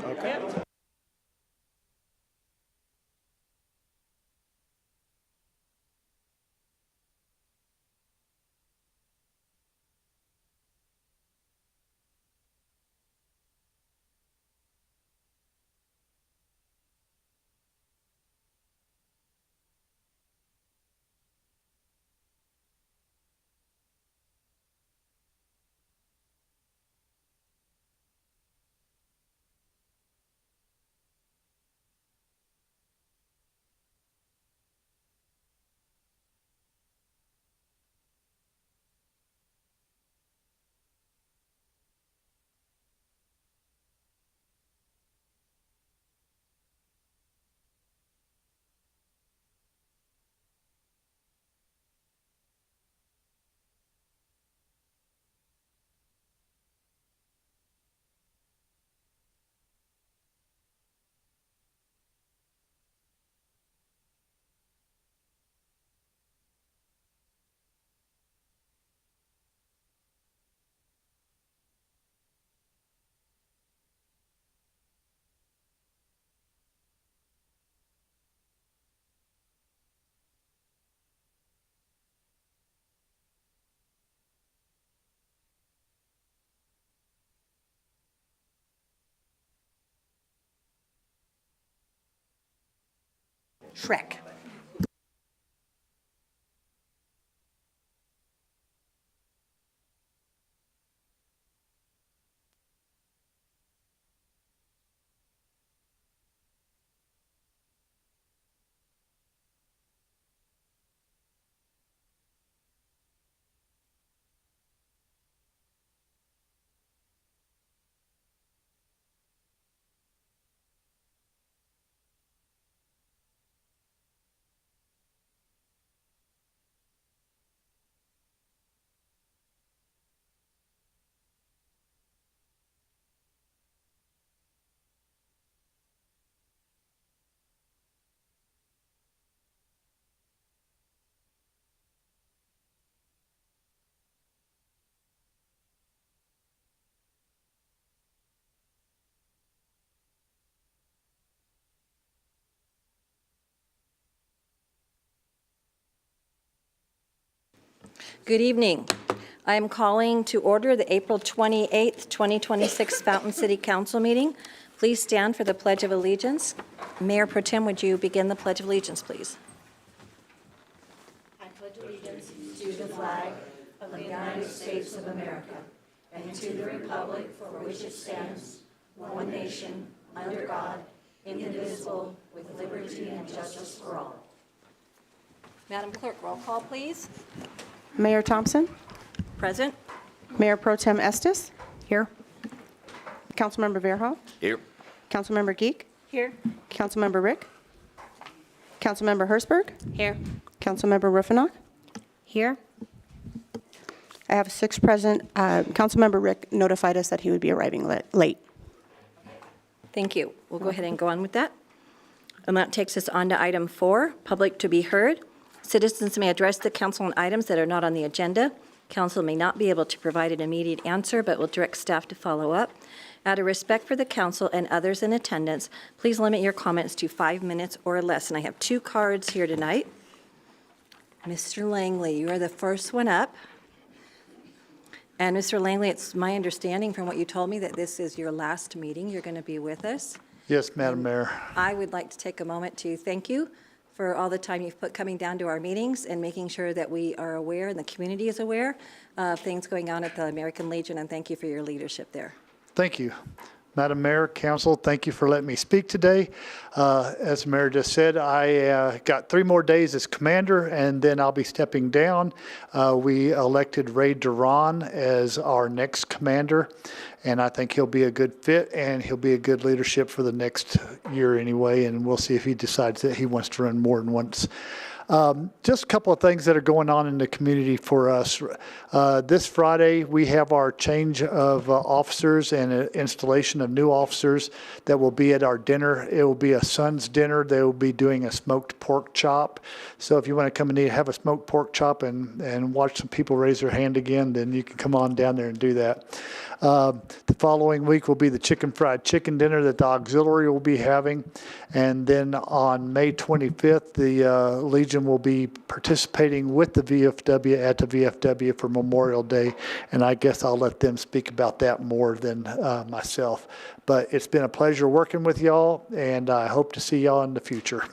Okay. Shrek. Good evening. I am calling to order the April 28th, 2026 Fountain City Council meeting. Please stand for the Pledge of Allegiance. Mayor Pro Tem, would you begin the Pledge of Allegiance, please? I pledge allegiance to the flag of the United States of America and to the republic for which it stands, one nation, under God, indivisible, with liberty and justice for all. Madam Clerk, roll call, please. Mayor Thompson, Present. Mayor Pro Tem Estes. Here. Councilmember Verhoff. Here. Councilmember Geek. Here. Councilmember Rick. Councilmember Hertzberg. Here. Councilmember Ruffinock. Here. I have 6 present. Councilmember Rick notified us that he would be arriving late. Thank you. We'll go ahead and go on with that. And that takes us on to item 4, public to be heard. Citizens may address the council on items that are not on the agenda. Council may not be able to provide an immediate answer, but will direct staff to follow up. Out of respect for the council and others in attendance, please limit your comments to 5 minutes or less. And I have 2 cards here tonight. Mr. Langley, you are the first one up. And Mr. Langley, it's my understanding from what you told me that this is your last meeting. You're going to be with us. Yes, Madam Mayor. I would like to take a moment to thank you for all the time you've put coming down to our meetings and making sure that we are aware and the community is aware of things going on at the American Legion, and thank you for your leadership there. Thank you. Madam Mayor, Council, thank you for letting me speak today. As the Mayor just said, I got 3 more days as commander, and then I'll be stepping down. We elected Ray Duran as our next commander, and I think he'll be a good fit, and he'll be a good leadership for the next year anyway, and we'll see if he decides that he wants to run more than once. Just a couple of things that are going on in the community for us. This Friday, we have our change of officers and installation of new officers that will be at our dinner. It will be a son's dinner. They will be doing a smoked pork chop. So if you want to come and have a smoked pork chop and watch some people raise their hand again, then you can come on down there and do that. The following week will be the chicken fried chicken dinner that the auxiliary will be having. And then on May 25th, the Legion will be participating with the VFW at the VFW for Memorial Day. And I guess I'll let them speak about that more than myself. But it's been a pleasure working with y'all, and I hope to see y'all in the future.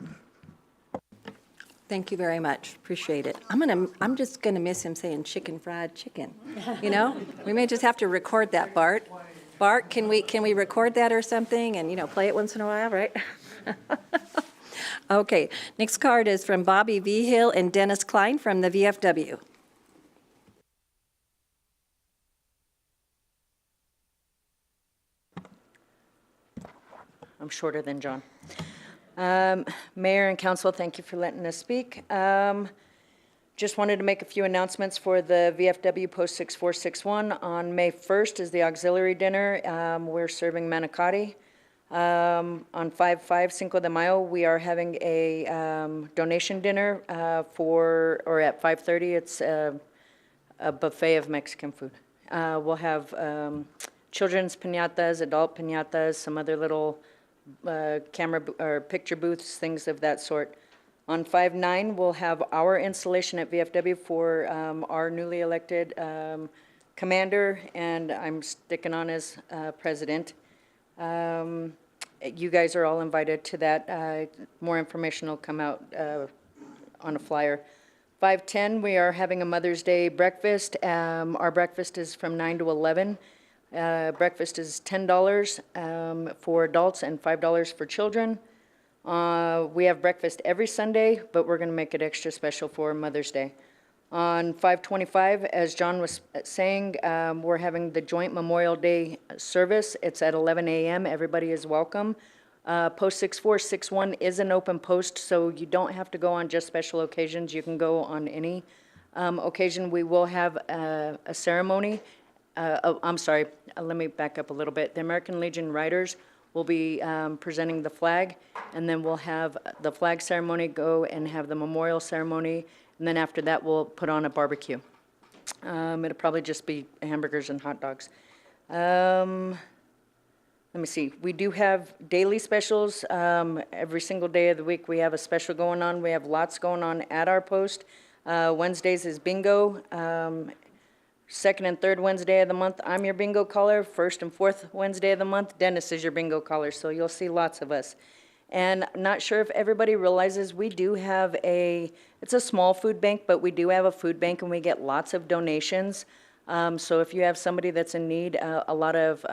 Thank you very much. Appreciate it. I'm just gonna miss him saying chicken fried chicken. You know, we may just have to record that, Bart. Bart, can we record that or something and, play it once in a while, right? Okay, next card is from Bobby V. Hill and Dennis Klein from the VFW. I'm shorter than John. Mayor and council, thank you for letting us speak. Just wanted to make a few announcements for the VFW Post 6461. On May 1st is the auxiliary dinner. We're serving manicotti. On 5/5 Cinco de Mayo, we are having a donation dinner at 5:30. It's a buffet of Mexican food. We'll have children's piñatas, adult piñatas, some other little camera or picture booths, things of that sort. On 5/9, we'll have our installation at VFW for our newly elected commander, and I'm sticking on as president. You guys are all invited to that. More information will come out on a flyer. 5/10, we are having a Mother's Day breakfast. Our breakfast is from 9 to 11. Breakfast is $10 for adults and $5 for children. We have breakfast every Sunday, but we're going to make it extra special for Mother's Day. On 5/25, as John was saying, we're having the joint Memorial Day service. It's at 11 a.m. Everybody is welcome. Post 6461 is an open post, so you don't have to go on just special occasions. You can go on any occasion. We will have a ceremony. I'm sorry, let me back up a little bit. The American Legion Riders will be presenting the flag, and then we'll have the flag ceremony go and have the memorial ceremony, and then after that, we'll put on a barbecue. It'll probably just be hamburgers and hot dogs. Let me see. We do have daily specials. Every single day of the week, we have a special going on. We have lots going on at our post. Wednesdays is bingo. Second and third Wednesday of the month, I'm your bingo caller. First and fourth Wednesday of the month, Dennis is your bingo caller, so you'll see lots of us. And I'm not sure if everybody realizes we do have it's a small food bank, but we do have a food bank and we get lots of donations. So if you have somebody that's in need, a lot of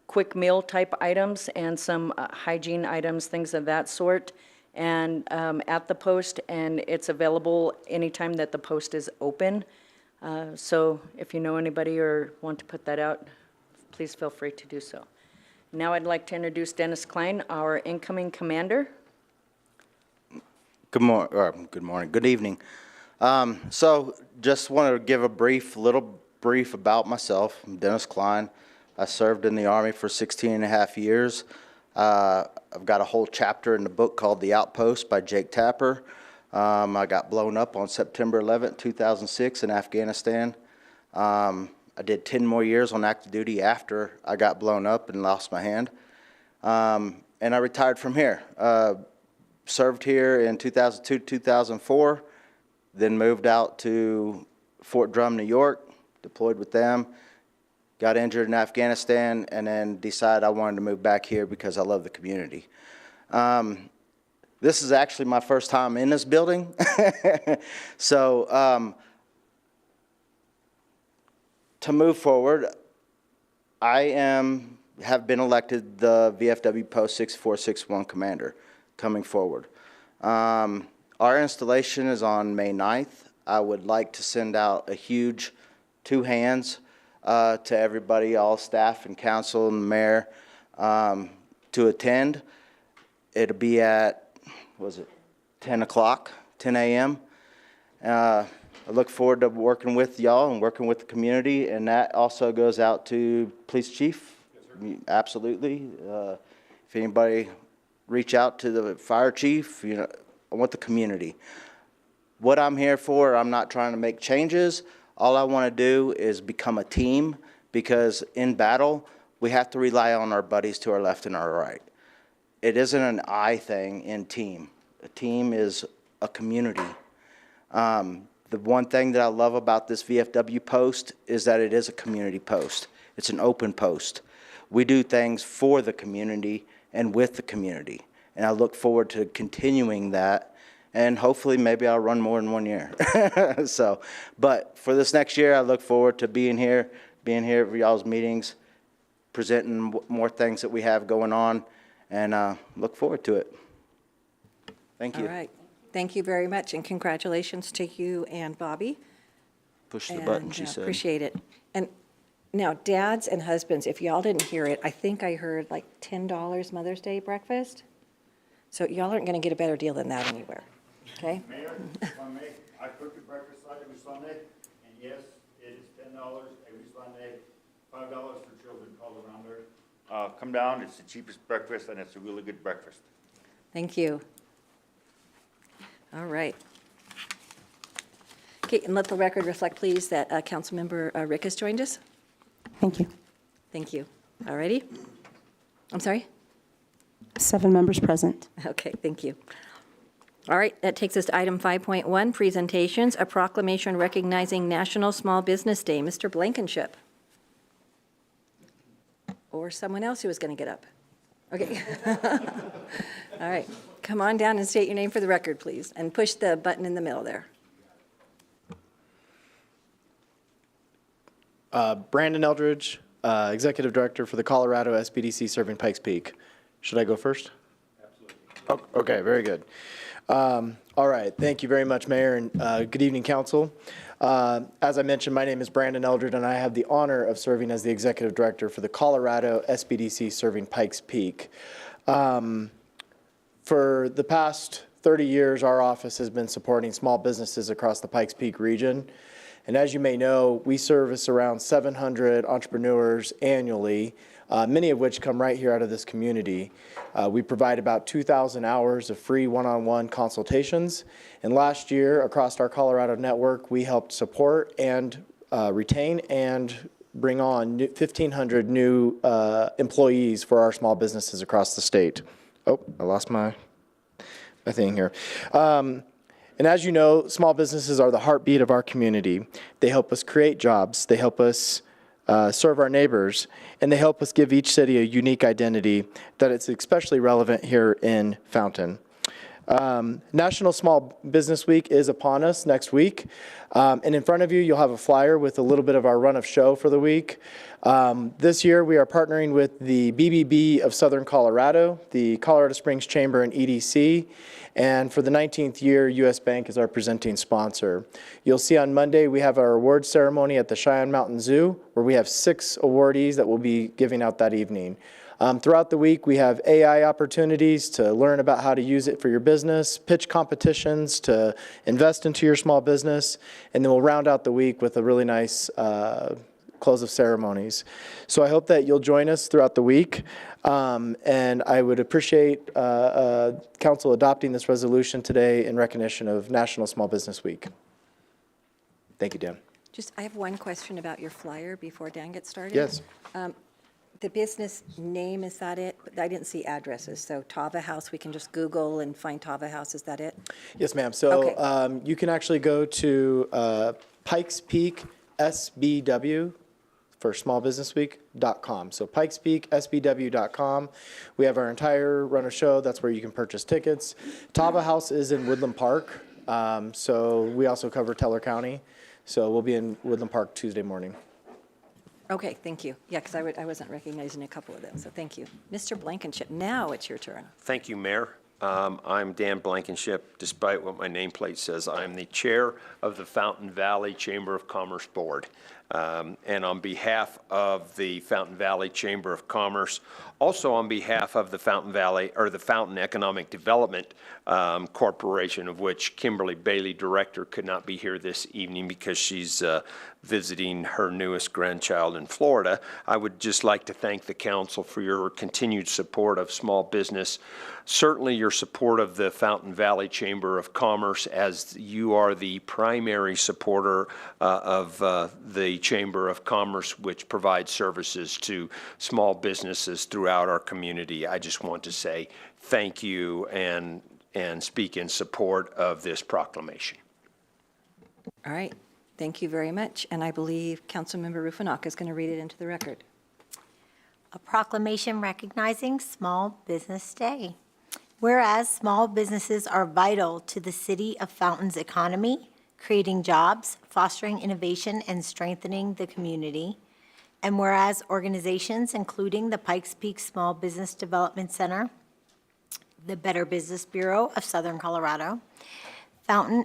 quick meal type items and some hygiene items, things of that sort, and at the post, and it's available anytime that the post is open. So if you know anybody or want to put that out, please feel free to do so. Now I'd like to introduce Dennis Klein, our incoming commander. Good morning, good evening. So just wanted to give a little brief about myself. I'm Dennis Klein. I served in the Army for 16 and a half years. I've got a whole chapter in the book called The Outpost by Jake Tapper. I got blown up on September 11th, 2006 in Afghanistan. I did 10 more years on active duty after I got blown up and lost my hand. And I retired from here. Served here in 2002, 2004, then moved out to Fort Drum, New York, deployed with them, got injured in Afghanistan, and then decided I wanted to move back here because I love the community. This is actually my first time in this building. So to move forward, I have been elected the VFW Post 6461 commander coming forward. Our installation is on May 9th. I would like to send out a huge 2 hands to everybody, all staff and council and the mayor to attend. It'll be at, 10 o'clock 10 a.m. I look forward to working with y'all and working with the community, and that also goes out to Police Chief. Absolutely. If anybody reach out to the Fire Chief, I want the community. What I'm here for, I'm not trying to make changes. All I want to do is become a team, because in battle, we have to rely on our buddies to our left and our right. It isn't an I thing in team. A team is a community. The one thing that I love about this VFW post is that it is a community post. It's an open post. We do things for the community and with the community. And I look forward to continuing that. And hopefully maybe I'll run more in 1 year. But for this next year, I look forward to being here for y'all's meetings, presenting more things that we have going on, and look forward to it. Thank you. All right. Thank you very much, and congratulations to you and Bobby. Push the button, And, she said. appreciate it. And now, dads and husbands, if y'all didn't hear it, I think I heard like $10 Mother's Day breakfast. So y'all aren't going to get a better deal than that anywhere, okay? Mayor, if I may, I cook the breakfast side every Sunday, and yes, it is $10 every Sunday, $5 for children called around there. Come down, it's the cheapest breakfast, and it's a really good breakfast. Thank you. All right. Okay, and let the record reflect, please, that Councilmember Rick has joined us. Thank you. Thank you. All righty. I'm sorry? 7 members present. Okay, thank you. All right, that takes us to item 5.1, presentations, a proclamation recognizing National Small Business Day. Mr. Blankenship. Or someone else who was going to get up. Okay. All right, come on down and state your name for the record, please, and push the button in the middle there. Brandon Eldridge, Executive Director for the Colorado SBDC serving Pikes Peak. Should I go first? Absolutely. Okay, very good. All right, thank you very much, Mayor, and good evening, Council. As I mentioned, my name is Brandon Eldridge, and I have the honor of serving as the Executive Director for the Colorado SBDC serving Pikes Peak. For the past 30 years, our office has been supporting small businesses across the Pikes Peak region. And as you may know, we service around 700 entrepreneurs annually, many of which come right here out of this community. We provide about 2,000 hours of free one-on-one consultations. And last year, across our Colorado network, we helped support and retain and bring on 1,500 new employees for our small businesses across the state. Oh, I lost my thing here. And as you know, small businesses are the heartbeat of our community. They help us create jobs, they help us serve our neighbors, and they help us give each city a unique identity that is especially relevant here in Fountain. National Small Business Week is upon us next week. And in front of you, you'll have a flyer with a little bit of our run of show for the week. This year, we are partnering with the BBB of Southern Colorado, the Colorado Springs Chamber and EDC. And for the 19th year, U.S. Bank is our presenting sponsor. You'll see on Monday, we have our award ceremony at the Cheyenne Mountain Zoo, where we have 6 awardees that we'll be giving out that evening. Throughout the week, we have AI opportunities to learn about how to use it for your business, pitch competitions to invest into your small business, and then we'll round out the week with a really nice close of ceremonies. So I hope that you'll join us throughout the week, and I would appreciate Council adopting this resolution today in recognition of National Small Business Week. Thank you, Dan. I have one question about your flyer before Dan gets started. Yes. The business name, is that it? I didn't see addresses, so Tava House, we can just Google and find Tava House, is that it? Yes, ma'am. So Okay. you can actually go to Pikes Peak SBW for Small Business Week.com. So Pikes Peak SBW.com. We have our entire run of show. That's where you can purchase tickets. Tava House is in Woodland Park. So we also cover Teller County. So we'll be in Woodland Park Tuesday morning. Okay, thank you. Yeah, because I wasn't recognizing a couple of them, so thank you. Mr. Blankenship, now it's your turn. Thank you, Mayor. I'm Dan Blankenship. Despite what my nameplate says, I am the chair of the Fountain Valley Chamber of Commerce Board. and on behalf of the Fountain Valley Chamber of Commerce, also on behalf of the Fountain Valley, or the Fountain Economic Development Corporation, of which Kimberly Bailey, Director, could not be here this evening because she's visiting her newest grandchild in Florida. I would just like to thank the council for your continued support of small business. Certainly your support of the Fountain Valley Chamber of Commerce, as you are the primary supporter of the Chamber of Commerce, which provides services to small businesses throughout our community. I just want to say thank you and speak in support of this proclamation. All right, thank you very much. And I believe Councilmember Rufinaka is going to read it into the record. A proclamation recognizing Small Business Day. Whereas small businesses are vital to the City of Fountain's economy, creating jobs, fostering innovation, and strengthening the community. And whereas organizations, including the Pikes Peak Small Business Development Center, the Better Business Bureau of Southern Colorado, Fountain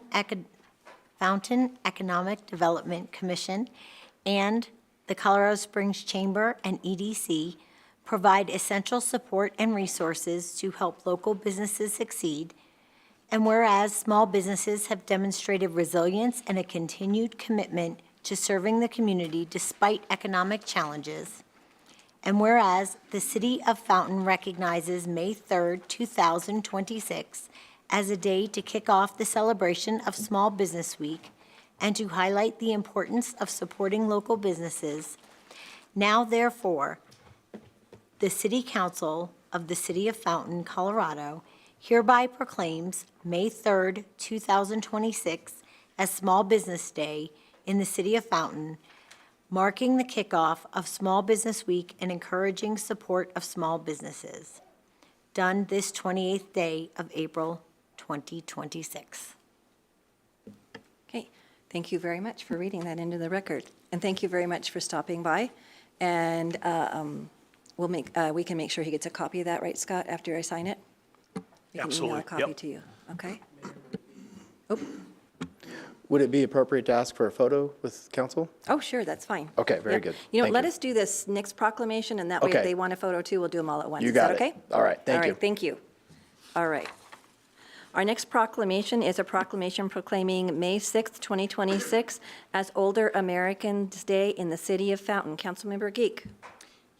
Economic Development Commission, and the Colorado Springs Chamber and EDC provide essential support and resources to help local businesses succeed. And whereas small businesses have demonstrated resilience and a continued commitment to serving the community despite economic challenges. And whereas the City of Fountain recognizes May 3rd, 2026 as a day to kick off the celebration of Small Business Week and to highlight the importance of supporting local businesses. Now therefore, the City Council of the City of Fountain, Colorado, hereby proclaims May 3rd, 2026 as Small Business Day in the City of Fountain, marking the kickoff of Small Business Week and encouraging support of small businesses. Done this 28th day of April 2026. Okay, thank you very much for reading that into the record. And thank you very much for stopping by. And we can make sure he gets a copy of that, right, Scott, after I sign it? We can email a Absolutely, copy yep. to you, okay? Oh, Would it be appropriate to ask for a photo with council? oh, sure, that's fine. Okay, very Yep. good. You know, Thank let you. us do this next proclamation, and that way if Okay. they want a photo too, we'll do them all at once. You Is got that it. okay? All right, thank you. All right, thank you. All right. Our next proclamation is a proclamation proclaiming May 6th, 2026 as Older Americans Day in the City of Fountain. Councilmember Geek.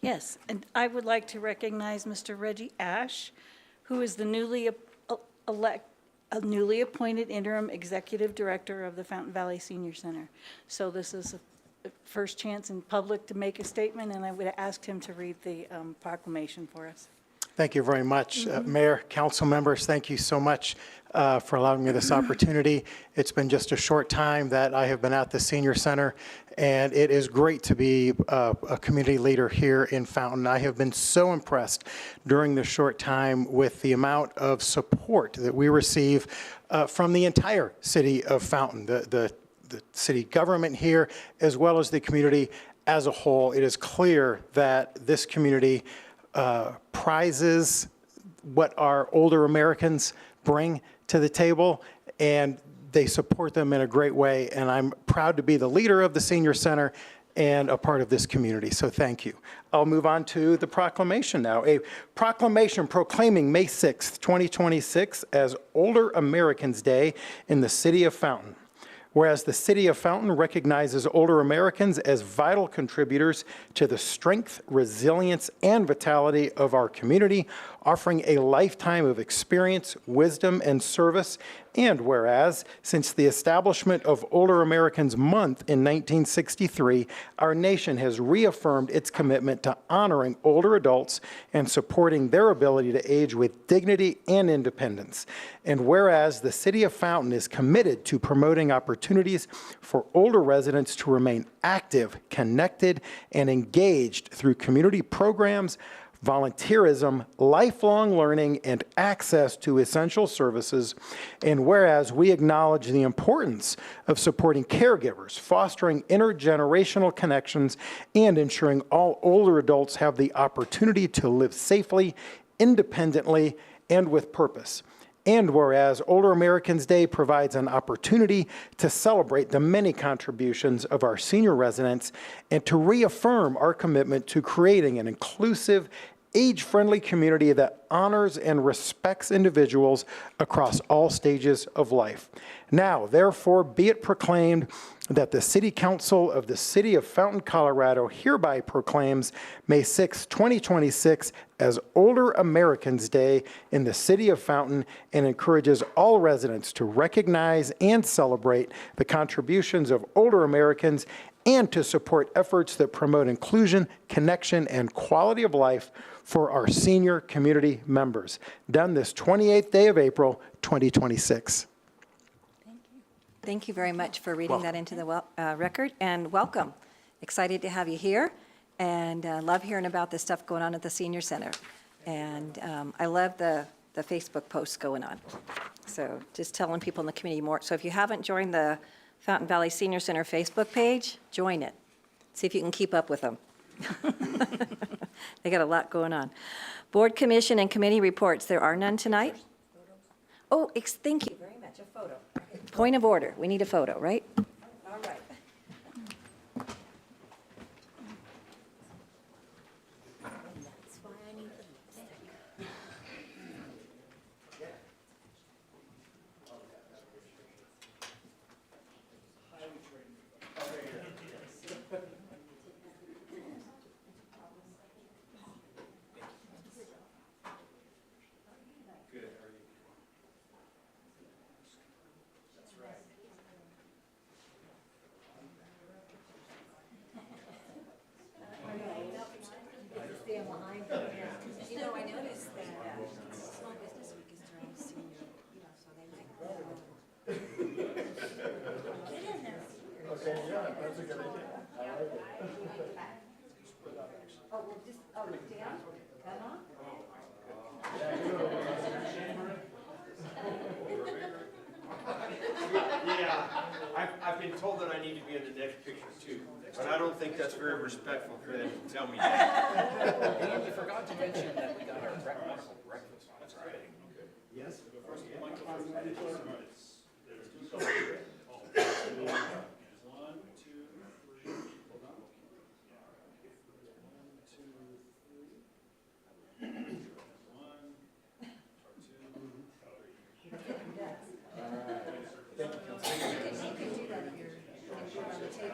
Yes, and I would like to recognize Mr. Reggie Ash, who is the newly appointed interim executive director of the Fountain Valley Senior Center. So this is a first chance in public to make a statement, and I would ask him to read the proclamation for us. Thank you very much. Mayor, council members, thank you so much for allowing me this opportunity. It's been just a short time that I have been at the Senior Center, and it is great to be a community leader here in Fountain. I have been so impressed during this short time with the amount of support that we receive from the entire city of Fountain, the city government here, as well as the community as a whole. It is clear that this community prizes what our older Americans bring to the table, and they support them in a great way. And I'm proud to be the leader of the Senior Center and a part of this community, so thank you. I'll move on to the proclamation now. A proclamation proclaiming May 6th, 2026 as Older Americans Day in the City of Fountain. Whereas the City of Fountain recognizes older Americans as vital contributors to the strength, resilience, and vitality of our community, offering a lifetime of experience, wisdom, and service. And whereas, since the establishment of Older Americans Month in 1963, our nation has reaffirmed its commitment to honoring older adults and supporting their ability to age with dignity and independence. And whereas the City of Fountain is committed to promoting opportunities for older residents to remain active, connected, and engaged through community programs, volunteerism, lifelong learning, and access to essential services. And whereas we acknowledge the importance of supporting caregivers, fostering intergenerational connections, and ensuring all older adults have the opportunity to live safely, independently, and with purpose. And whereas Older Americans Day provides an opportunity to celebrate the many contributions of our senior residents and to reaffirm our commitment to creating an inclusive, age-friendly community that honors and respects individuals across all stages of life. Now, therefore, be it proclaimed that the City Council of the City of Fountain, Colorado hereby proclaims May 6, 2026 as Older Americans Day in the City of Fountain and encourages all residents to recognize and celebrate the contributions of older Americans and to support efforts that promote inclusion, connection, and quality of life for our senior community members. Done this 28th day of April, 2026. Thank you very much for reading that into the record, and welcome. Excited to have you here, and love hearing about the stuff going on at the Senior Center. And I love the Facebook posts going on. So just telling people in the community more. So if you haven't joined the Fountain Valley Senior Center Facebook page, join it. See if you can keep up with them. They got a lot going on. Board, commission, and committee reports. There are none tonight. Oh, thank you very much. A photo. Point of order. We need a photo, right? All right. You know, I noticed that Small Business Week is during senior, so they might. Get in there. Okay, yeah, that's a good idea. Oh, well, just, Dan, come on. Yeah, I've been told that I need to be in the next picture too, but I don't think that's very respectful for them to tell me that. And you forgot to mention that we got our breakfast. That's right. Yes?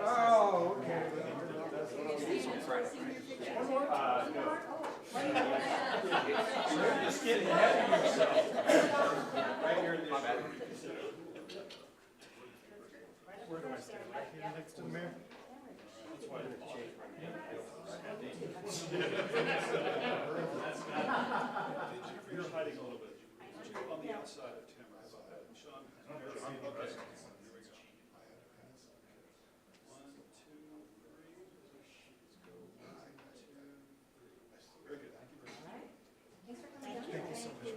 Oh, okay. Just getting ahead of yourself. Right here in this. Where do I stand? Right here next to the mayor? You're hiding a little bit. Did you go on the outside of Tim? I saw that. Sean? Okay. Here we go. 1, 2, 3. Let's go. 1, 2, 3. Very good. Thank you very much. Thank you so much.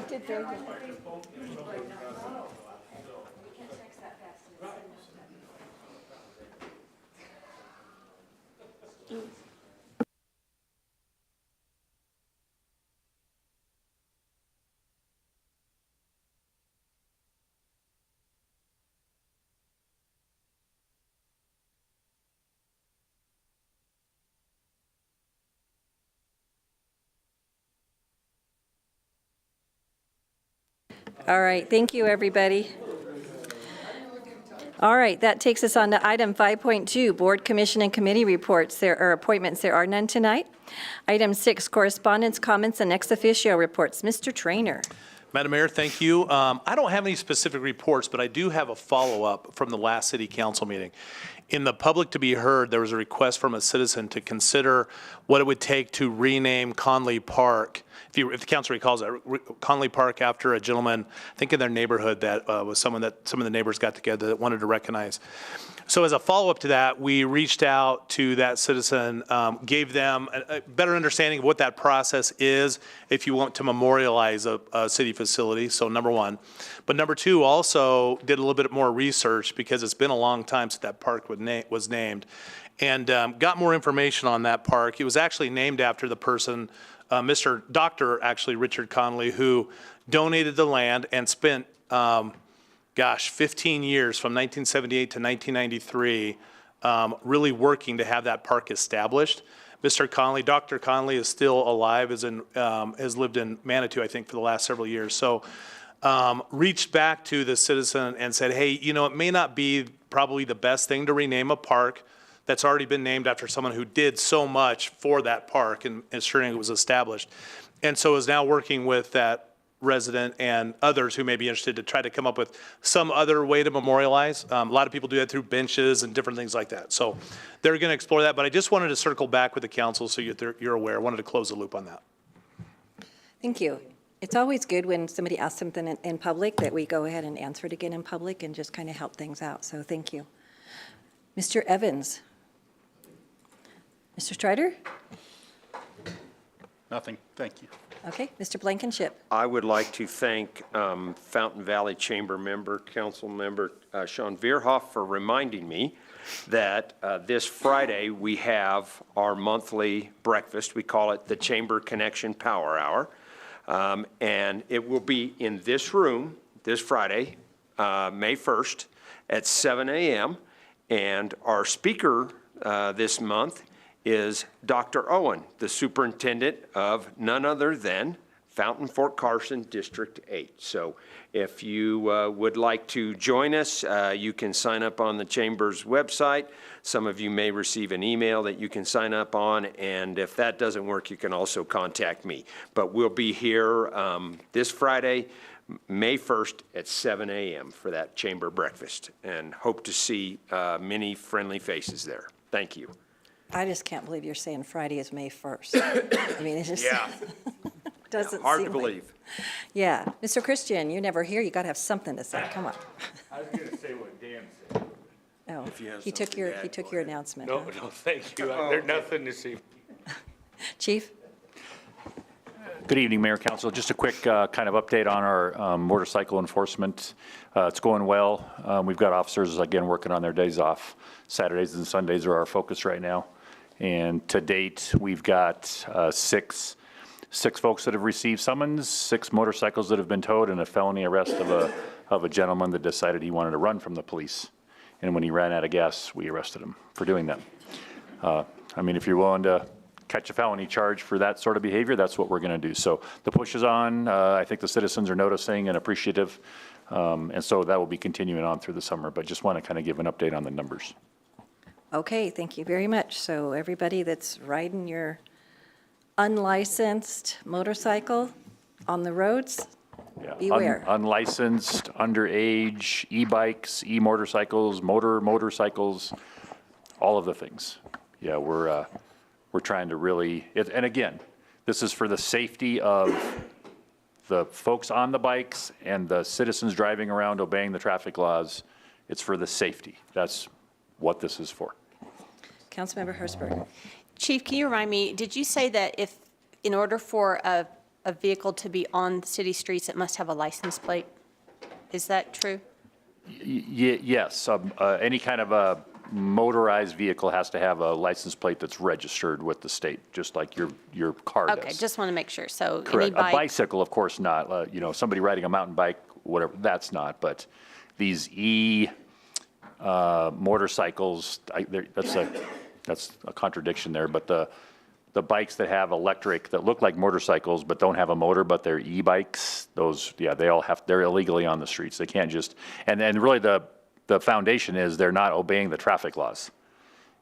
Did very good. All right, thank you, everybody. All right, that takes us on to item 5.2, Board, Commission, and Committee reports. There are appointments. There are none tonight. Item 6, correspondence, comments, and ex officio reports. Mr. Trainer. Madam Mayor, thank you. I don't have any specific reports, but I do have a follow-up from the last City Council meeting. In the public to be heard, there was a request from a citizen to consider what it would take to rename Conley Park if the council recalls, Conley Park after a gentleman, I think in their neighborhood, that was someone that some of the neighbors got together that wanted to recognize. So as a follow-up to that, we reached out to that citizen, gave them a better understanding of what that process is if you want to memorialize a city facility, so number one. But number two, also did a little bit more research because it's been a long time since that park was named, and got more information on that park. It was actually named after the person, Dr. actually Richard Conley, who donated the land and spent 15 years from 1978 to 1993, really working to have that park established. Mr. Conley, Dr. Conley is still alive, has lived in Manitou, I think, for the last several years. So reached back to the citizen and said, hey, it may not be probably the best thing to rename a park that's already been named after someone who did so much for that park and ensuring it was established. And so is now working with that resident and others who may be interested to try to come up with some other way to memorialize. A lot of people do that through benches and different things like that. So they're going to explore that, but I just wanted to circle back with the council so you're aware. I wanted to close the loop on that. Thank you. It's always good when somebody asks something in public that we go ahead and answer it again in public and just kind of help things out. So thank you. Mr. Evans. Mr. Strider? Nothing, thank you. Okay, Mr. Blankenship. I would like to thank Fountain Valley Chamber member, council member Sean Veerhoff for reminding me that this Friday we have our monthly breakfast. We call it the Chamber Connection Power Hour. And it will be in this room this Friday, May 1st at 7 a.m. And our speaker this month is Dr. Owen, the superintendent of none other than Fountain Fort Carson District 8. So if you would like to join us, you can sign up on the Chamber's website. Some of you may receive an email that you can sign up on, and if that doesn't work, you can also contact me. But we'll be here this Friday, May 1st at 7 a.m. for that Chamber breakfast, and hope to see many friendly faces there. Thank you. I just can't believe you're saying Friday is May 1st. I mean, it just doesn't Hard seem to like- believe. Yeah. Mr. Christian, you're never here. You got to have something to say. Come on. I was gonna say what Dan said. Oh, you have he took something your, to add, he took go your ahead. announcement. No, huh? no, thank you. There's nothing to see. Chief? Good evening, Mayor, Council. Just a quick kind of update on our motorcycle enforcement. It's going well. We've got officers, again, working on their days off. Saturdays and Sundays are our focus right now. And to date, we've got six folks that have received summons, 6 motorcycles that have been towed, and a felony arrest of a gentleman that decided he wanted to run from the police. And when he ran out of gas, we arrested him for doing that. I mean, if you're willing to catch a felony charge for that sort of behavior, that's what we're going to do. So the push is on. I think the citizens are noticing and appreciative. And so that will be continuing on through the summer, but just want to kind of give an update on the numbers. Okay, thank you very much. So everybody that's riding your unlicensed motorcycle on the roads, Yeah. beware. Unlicensed, underage, e-bikes, e-motorcycles, motorcycles, all of the things. Yeah, we're trying to really, and again, this is for the safety of the folks on the bikes and the citizens driving around obeying the traffic laws. It's for the safety. That's what this is for. Councilmember Hertzberg. Chief, can you remind me, did you say that if, in order for a vehicle to be on city streets, it must have a license plate? Is that true? Yes, any kind of a motorized vehicle has to have a license plate that's registered with the state, just like your car does. Okay, just want to make sure. So any Correct. A bike, bicycle, of course not. Somebody riding a mountain bike, whatever, that's not. But these motorcycles, that's a contradiction there. But the bikes that have electric, that look like motorcycles but don't have a motor, but they're e-bikes, those, yeah, they're illegally on the streets. They can't just, and really the foundation is they're not obeying the traffic laws.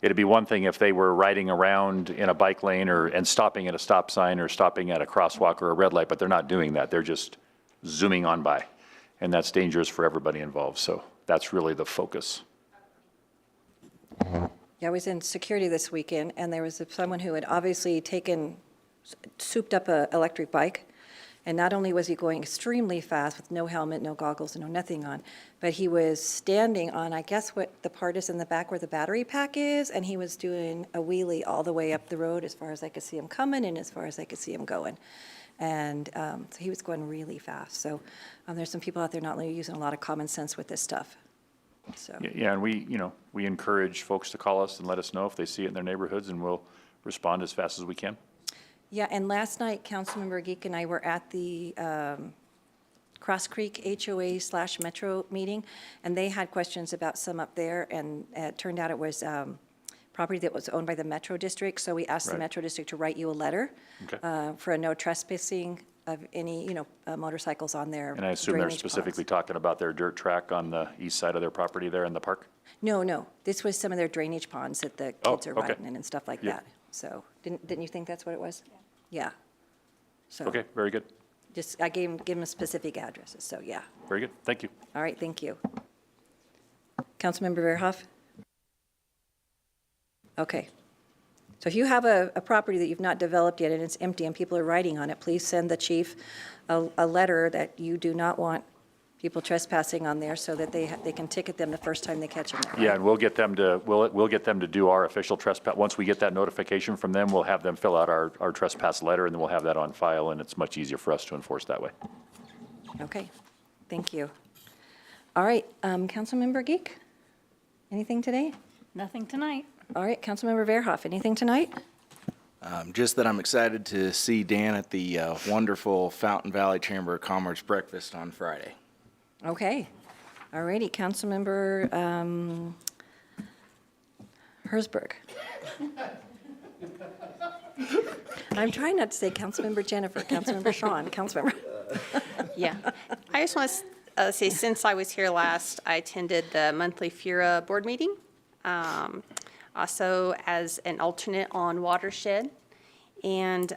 It'd be one thing if they were riding around in a bike lane and stopping at a stop sign or stopping at a crosswalk or a red light, but they're not doing that. They're just zooming on by. And that's dangerous for everybody involved. So that's really the focus. Yeah, I was in security this weekend, and there was someone who had obviously taken souped up a electric bike. And not only was he going extremely fast with no helmet, no goggles, no nothing on, but he was standing on, I guess what the part is in the back where the battery pack is, and he was doing a wheelie all the way up the road as far as I could see him coming and as far as I could see him going. And so he was going really fast. So there's some people out there not only using a lot of common sense with this stuff. So, Yeah, and we encourage folks to call us and let us know if they see it in their neighborhoods, and we'll respond as fast as we can. yeah, and last night, Councilmember Geek and I were at the Cross Creek HOA/Metro meeting, and they had questions about some up there, and it turned out it was property that was owned by the Metro District, so we asked the Right. Metro District to write you a letter Okay. for a no trespassing of any, motorcycles on their And I assume they're drainage ponds. specifically talking about their dirt track on the east side of their property there in the park? No, this was some of their drainage ponds that the Oh, kids are okay. riding in and stuff like Yeah. that. So, didn't you think that's what it was? Yeah. So, Okay, very good, I gave them specific addresses, so yeah. very good, thank you. All right, thank you. Councilmember Verhoff? Okay. So if you have a property that you've not developed yet and it's empty and people are riding on it, please send the chief a letter that you do not want people trespassing on there so that they can ticket them the first time they catch them. Yeah, and we'll get them to do our official trespass. Once we get that notification from them, we'll have them fill out our trespass letter, and then we'll have that on file, and it's much easier for us to enforce that way. Okay, thank you. All right, Councilmember Geek, anything today? Nothing tonight. All right, Councilmember Verhoff, anything tonight? Just that I'm excited to see Dan at the wonderful Fountain Valley Chamber of Commerce breakfast on Friday. Okay, all righty, Councilmember Hersberg. I'm trying not to say Councilmember Jennifer, Councilmember Sean, Councilmember. Yeah. I just want to say, since I was here last, I attended the monthly FURA board meeting, also as an alternate on Watershed, and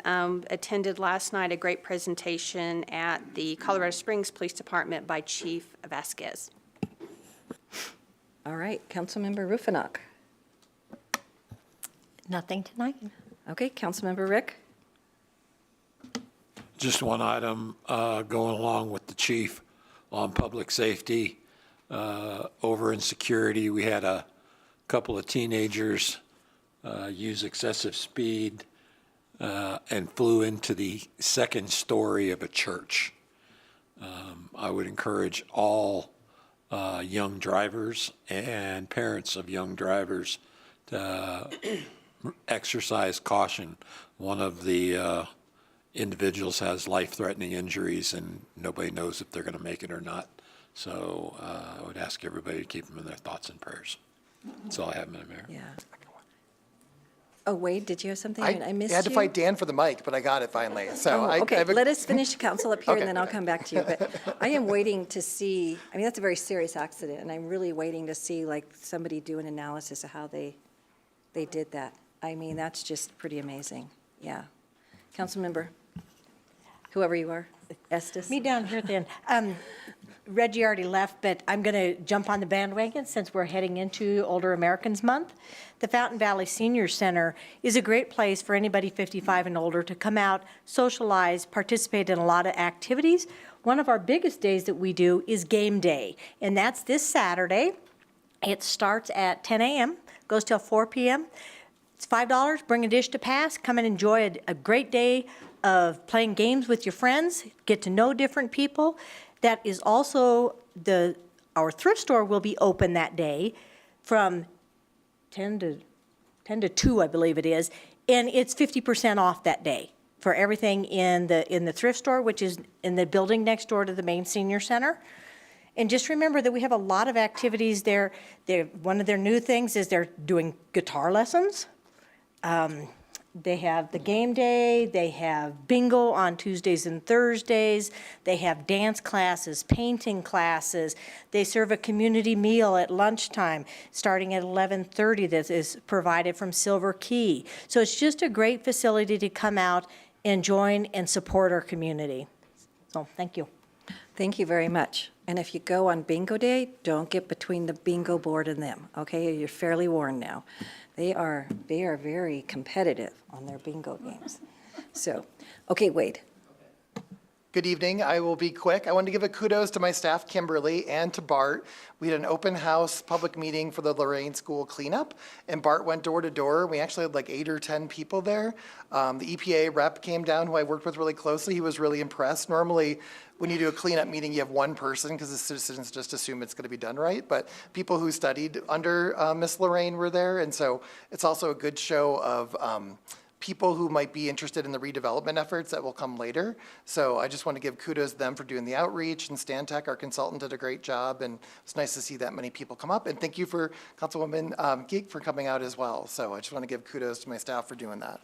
attended last night a great presentation at the Colorado Springs Police Department by Chief Vasquez. All right, Councilmember Rufinock. Nothing tonight. Okay, Councilmember Rick. Just one item going along with the chief on public safety. Over in security, we had a couple of teenagers use excessive speed and flew into the second story of a church. I would encourage all young drivers and parents of young drivers to exercise caution. One of the individuals has life-threatening injuries, and nobody knows if they're going to make it or not. So I would ask everybody to keep them in their thoughts and prayers. That's all I have, Madam Mayor. Yeah. Oh, Wade, did you have something? I missed you. I had to fight Dan for the mic, but I got it finally. So Okay, let us finish council up here, Okay. and then I'll come back to you. But I am waiting to see, that's a very serious accident, and I'm really waiting to see, somebody do an analysis of how they did that. That's just pretty amazing. Yeah. Councilmember, whoever you are, Estes. Me down here then. Reggie already left, but I'm going to jump on the bandwagon since we're heading into Older Americans Month. The Fountain Valley Senior Center is a great place for anybody 55 and older to come out, socialize, participate in a lot of activities. One of our biggest days that we do is game day, and that's this Saturday. It starts at 10 a.m., goes till 4 p.m. It's $5, bring a dish to pass, come and enjoy a great day of playing games with your friends, get to know different people. That is also our thrift store will be open that day from 10 to 2, I believe it is, and it's 50% off that day for everything in the thrift store, which is in the building next door to the main senior center. And just remember that we have a lot of activities there. One of their new things is they're doing guitar lessons. They have the game day, they have bingo on Tuesdays and Thursdays, they have dance classes, painting classes, they serve a community meal at lunchtime starting at 11:30 that is provided from Silver Key. So it's just a great facility to come out and join and support our community. So thank you. Thank you very much. And if you go on bingo day, don't get between the bingo board and them, okay? You're fairly warned now. They are very competitive on their bingo games. So, okay, Wade. Good evening. I will be quick. I wanted to give a kudos to my staff, Kimberly, and to Bart. We had an open house public meeting for the Lorraine School cleanup, and Bart went door to door. We actually had like 8 or 10 people there. The EPA rep came down, who I worked with really closely. He was really impressed. Normally, when you do a cleanup meeting, you have one person because the citizens just assume it's going to be done right. But people who studied under Miss Lorraine were there, and so it's also a good show of people who might be interested in the redevelopment efforts that will come later. So I just want to give kudos to them for doing the outreach, and Stantec, our consultant, did a great job, and it's nice to see that many people come up. And thank you for Councilwoman Geek for coming out as well. So I just want to give kudos to my staff for doing that.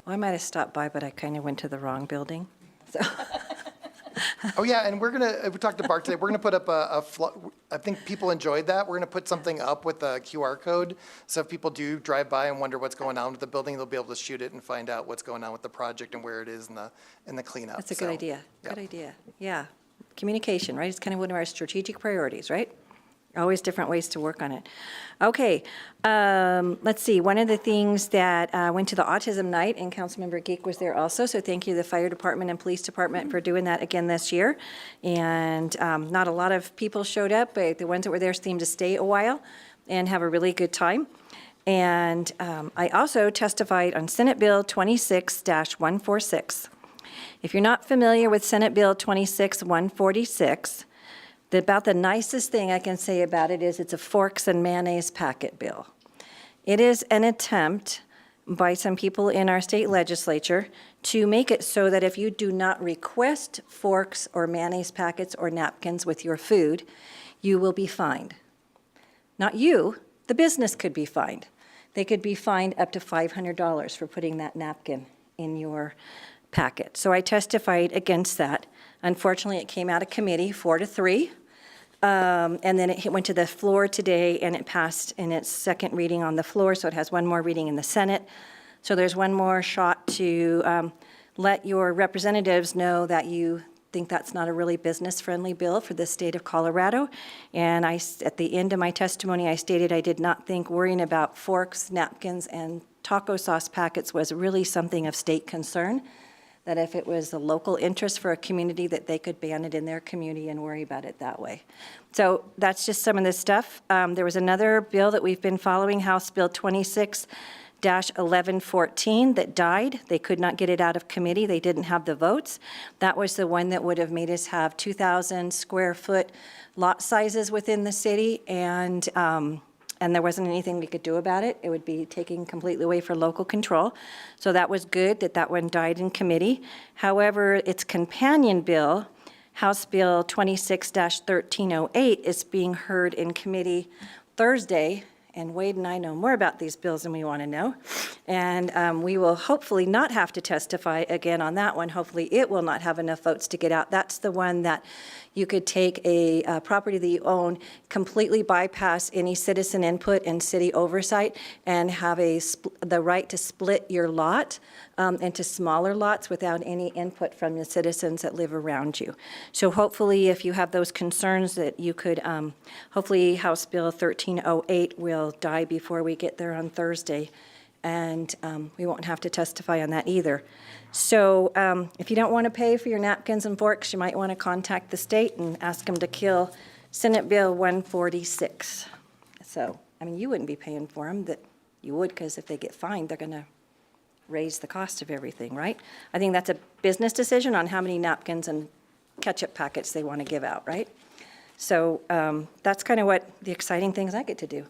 Well, I might have stopped by, but I kind of went to the wrong building. So. Oh, yeah, and we talked to Bart today, we're gonna put up I think people enjoyed that. We're gonna put something up with a QR code. So if people do drive by and wonder what's going on with the building, they'll be able to shoot it and find out what's going on with the project and where it is in the cleanup. That's a good So, idea. yeah. Good idea. Yeah. Communication, right? It's kind of one of our strategic priorities, right? Always different ways to work on it. Okay, let's see. One of the things that went to the autism night, and Councilmember Geek was there also, so thank you to the fire department and police department for doing that again this year. And not a lot of people showed up, but the ones that were there seemed to stay a while and have a really good time. And I also testified on Senate Bill 26-146. If you're not familiar with Senate Bill 26-146, about the nicest thing I can say about it is it's a forks and mayonnaise packet bill. It is an attempt by some people in our state legislature to make it so that if you do not request forks or mayonnaise packets or napkins with your food, you will be fined. Not you, the business could be fined. They could be fined up to $500 for putting that napkin in your packet. So I testified against that. Unfortunately, it came out of committee 4-3. And then it went to the floor today, and it passed in its second reading on the floor, so it has one more reading in the Senate. So there's one more shot to let your representatives know that you think that's not a really business-friendly bill for the state of Colorado. And at the end of my testimony, I stated I did not think worrying about forks, napkins, and taco sauce packets was really something of state concern, that if it was a local interest for a community, that they could ban it in their community and worry about it that way. So that's just some of the stuff. There was another bill that we've been following, House Bill 26-1114, that died. They could not get it out of committee. They didn't have the votes. That was the one that would have made us have 2,000 square foot lot sizes within the city, and there wasn't anything we could do about it. It would be taking completely away from local control. So that was good that that one died in committee. However, its companion bill, House Bill 26-1308, is being heard in committee Thursday. And Wade and I know more about these bills than we want to know. And we will hopefully not have to testify again on that one. Hopefully it will not have enough votes to get out. That's the one that you could take a property that you own, completely bypass any citizen input and city oversight, and have the right to split your lot into smaller lots without any input from the citizens that live around you. So hopefully, if you have those concerns, that you could, hopefully House Bill 1308 will die before we get there on Thursday, and we won't have to testify on that either. So if you don't want to pay for your napkins and forks, you might want to contact the state and ask them to kill Senate Bill 146. So, I mean, you wouldn't be paying for them, that you would, because if they get fined, they're going to raise the cost of everything, right? I think that's a business decision on how many napkins and ketchup packets they want to give out, right? So that's kind of what the exciting things I get to do.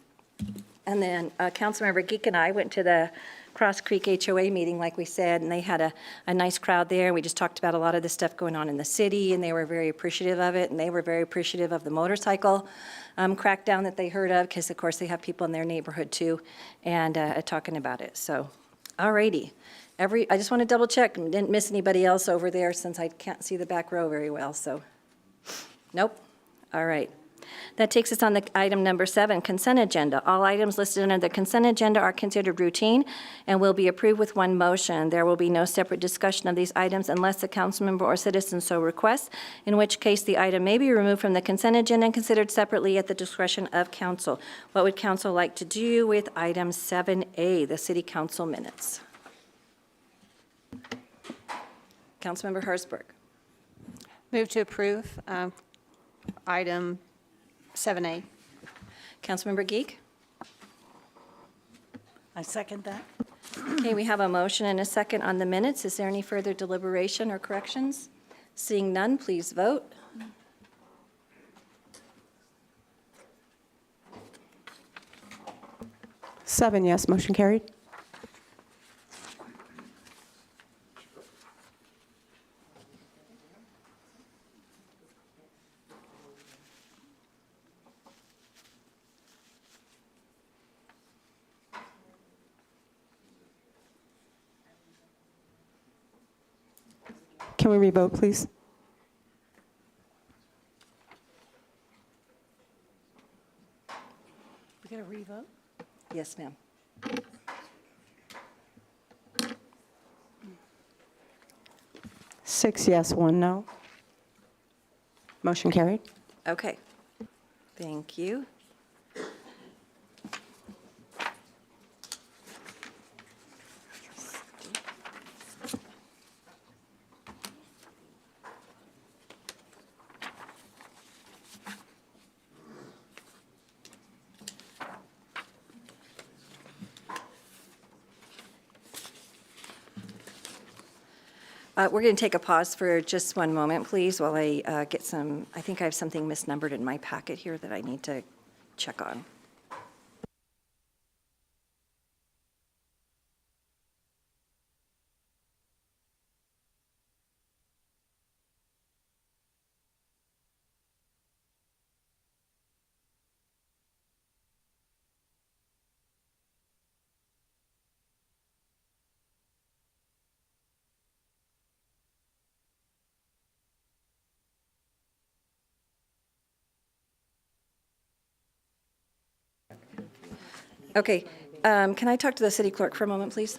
And then Councilmember Geek and I went to the Cross Creek HOA meeting, like we said, and they had a nice crowd there. We just talked about a lot of the stuff going on in the city, and they were very appreciative of it, and they were very appreciative of the motorcycle crackdown that they heard of, because, of course, they have people in their neighborhood, too, and talking about it. So, all righty. I just want to double check and didn't miss anybody else over there, since I can't see the back row very well, so. Nope. All right. That takes us on to item number 7, consent agenda. All items listed under the consent agenda are considered routine and will be approved with one motion. There will be no separate discussion of these items unless a council member or citizen so requests, in which case the item may be removed from the consent agenda and considered separately at the discretion of council. What would council like to do with item 7A, the city council minutes? Councilmember Harsberg. Move to approve item 7A. Councilmember Geek. I second that. Okay, we have a motion and a second on the minutes. Is there any further deliberation or corrections? Seeing none, please vote. Seven yes, motion carried. Can we revote, please? We got to revote? Yes, ma'am. Six yes, one no. Motion carried. Okay. Thank you. We're going to take a pause for just one moment, please, while I get some, I think I have something misnumbered in my packet here that I need to check on. Okay, can I talk to the city clerk for a moment, please?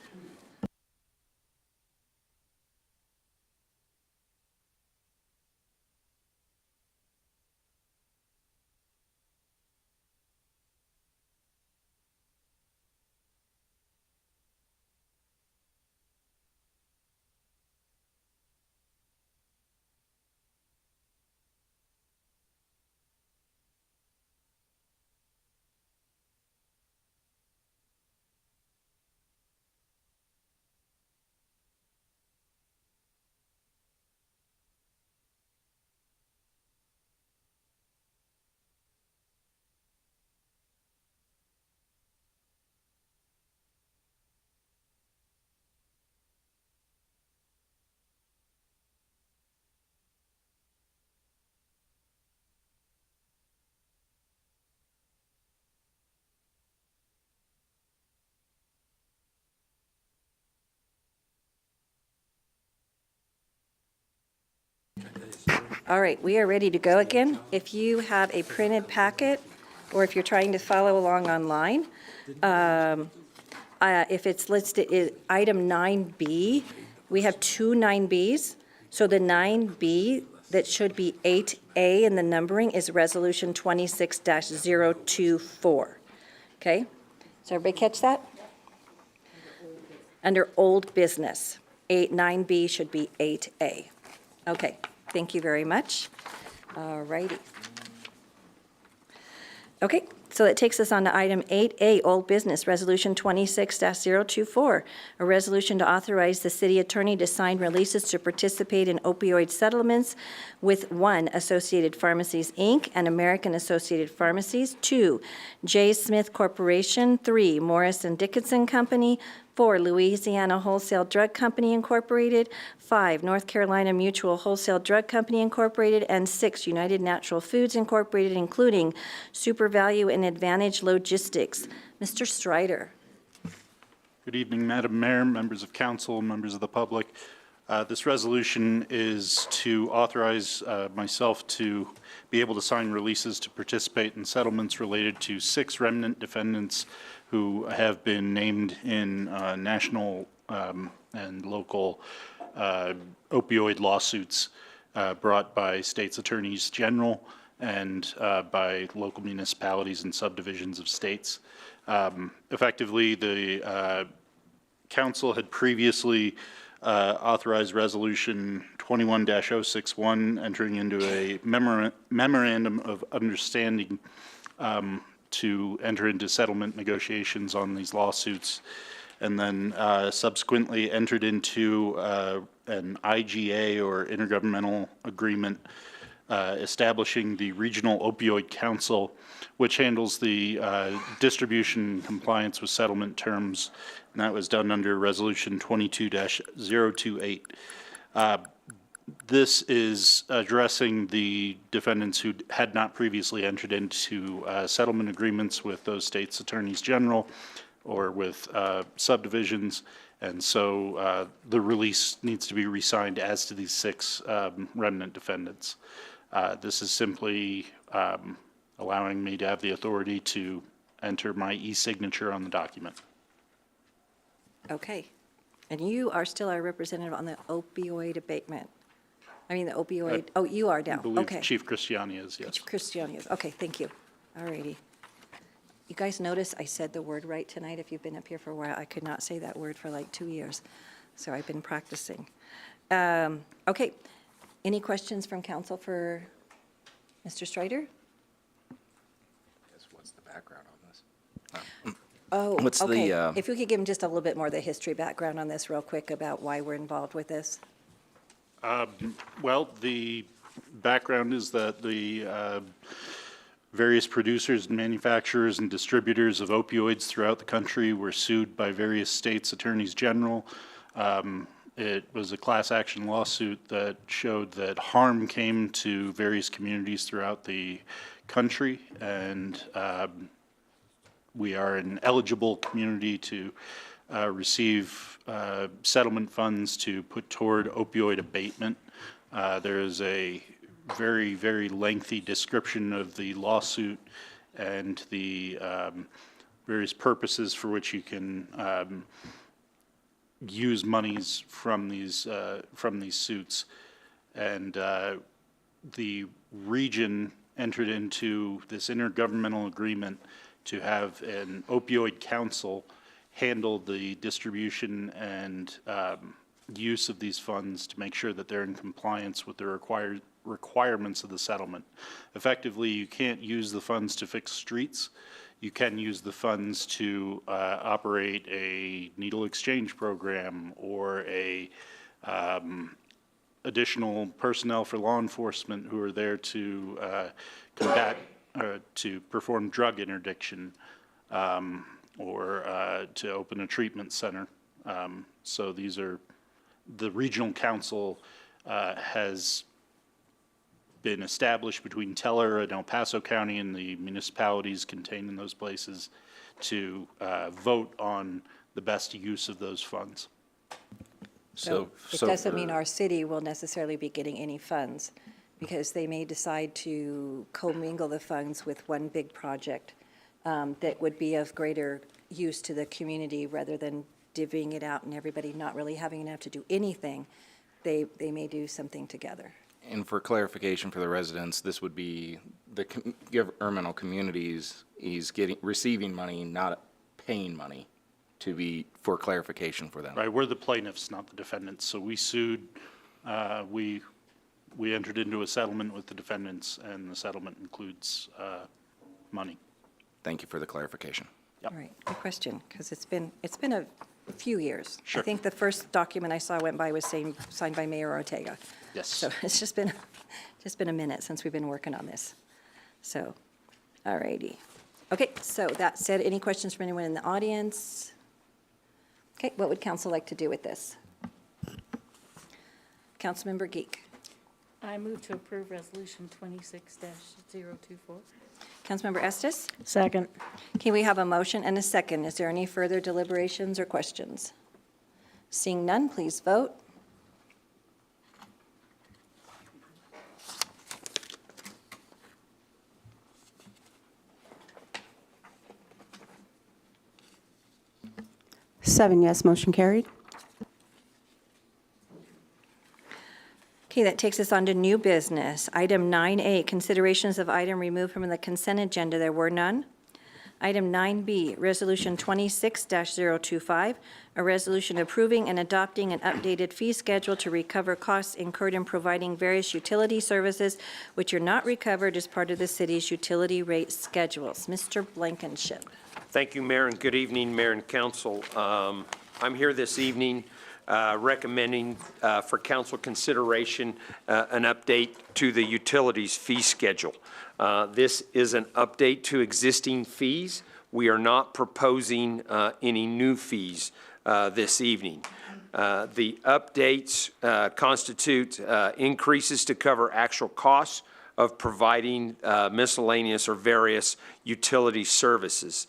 All right, we are ready to go again. If you have a printed packet, or if you're trying to follow along online, if it's listed, item 9B, we have two 9Bs. So the 9B that should be 8A in the numbering is Resolution 26-024. Okay? So everybody catch that? Under old business, 9B should be 8A. Okay. Thank you very much. All righty. Okay, so that takes us on to item 8A, Old Business, Resolution 26-024, a resolution to authorize the city attorney to sign releases to participate in opioid settlements with 1, Associated Pharmacies, Inc., and American Associated Pharmacies, 2, J. Smith Corporation, 3, Morris and Dickinson Company, 4, Louisiana Wholesale Drug Company, Incorporated, 5, North Carolina Mutual Wholesale Drug Company, Incorporated, and 6, United Natural Foods, Incorporated, including Super Value and Advantage Logistics. Mr. Strider. Good evening, Madam Mayor, members of council, members of the public. This resolution is to authorize myself to be able to sign releases to participate in settlements related to 6 remnant defendants who have been named in national and local opioid lawsuits brought by states' attorneys general and by local municipalities and subdivisions of states. Effectively, the council had previously authorize Resolution 21-061, entering into a memorandum of understanding to enter into settlement negotiations on these lawsuits, and then subsequently entered into an IGA, or intergovernmental agreement, establishing the Regional Opioid Council, which handles the distribution and compliance with settlement terms, and that was done under Resolution 22-028. This is addressing the defendants who had not previously entered into settlement agreements with those states' attorneys general or with subdivisions, and so the release needs to be re-signed as to these 6 remnant defendants. This is simply allowing me to have the authority to enter my e-signature on the document. Okay. And you are still our representative on the opioid abatement. I mean, the opioid, oh, you are I now. believe Okay. Chief Christiani is, yes. Christiani is, okay, thank you. All righty. You guys notice I said the word right tonight? If you've been up here for a while, I could not say that word for like 2 years. So I've been practicing. Okay. Any questions from council for Mr. Strider? What's the background on this? Oh, What's the, okay. If we could give him just a little bit more of the history background on this real quick about why we're involved with this. Well, the background is that the various producers and manufacturers and distributors of opioids throughout the country were sued by various states' attorneys general. It was a class action lawsuit that showed that harm came to various communities throughout the country, and we are an eligible community to receive settlement funds to put toward opioid abatement. There is a very, very lengthy description of the lawsuit and the various purposes for which you can use monies from these suits. And the region entered into this intergovernmental agreement to have an opioid council handle the distribution and use of these funds to make sure that they're in compliance with the requirements of the settlement. Effectively, you can't use the funds to fix streets. You can use the funds to operate a needle exchange program or a additional personnel for law enforcement who are there to combat, to perform drug interdiction, or to open a treatment center. So these are, the regional council has been established between Teller and El Paso County and the municipalities contained in those places to vote on the best use of those funds. So it doesn't mean our city will necessarily be getting any funds, because they may decide to commingle the funds with one big project that would be of greater use to the community rather than divvying it out and everybody not really having enough to do anything. They may do something together. And for clarification for the residents, this would be the governmental communities is receiving money, not paying money, to be, for clarification for them. Right, we're the plaintiffs, not the defendants. So we sued, we entered into a settlement with the defendants, and the settlement includes money. Thank you for the clarification. All right, good question, because it's been a few years. Sure. I think the first document I saw went by was signed by Mayor Ortega. Yes. So it's just been a minute since we've been working on this. So, all righty. Okay, so that said, any questions from anyone in the audience? Okay, what would council like to do with this? Councilmember Geek. I move to approve Resolution 26-024. Councilmember Estes? Second. Okay, we have a motion and a second. Is there any further deliberations or questions? Seeing none, please vote. Seven yes, motion carried. Okay, that takes us on to new business. Item 9A, considerations of item removed from the consent agenda. There were none. Item 9B, Resolution 26-025, a resolution approving and adopting an updated fee schedule to recover costs incurred in providing various utility services which are not recovered as part of the city's utility rate schedules. Mr. Blankenship. Thank you, Mayor, and good evening, Mayor and Council. I'm here this evening recommending for council consideration an update to the utilities fee schedule. This is an update to existing fees. We are not proposing any new fees this evening. The updates constitute increases to cover actual costs of providing miscellaneous or various utility services.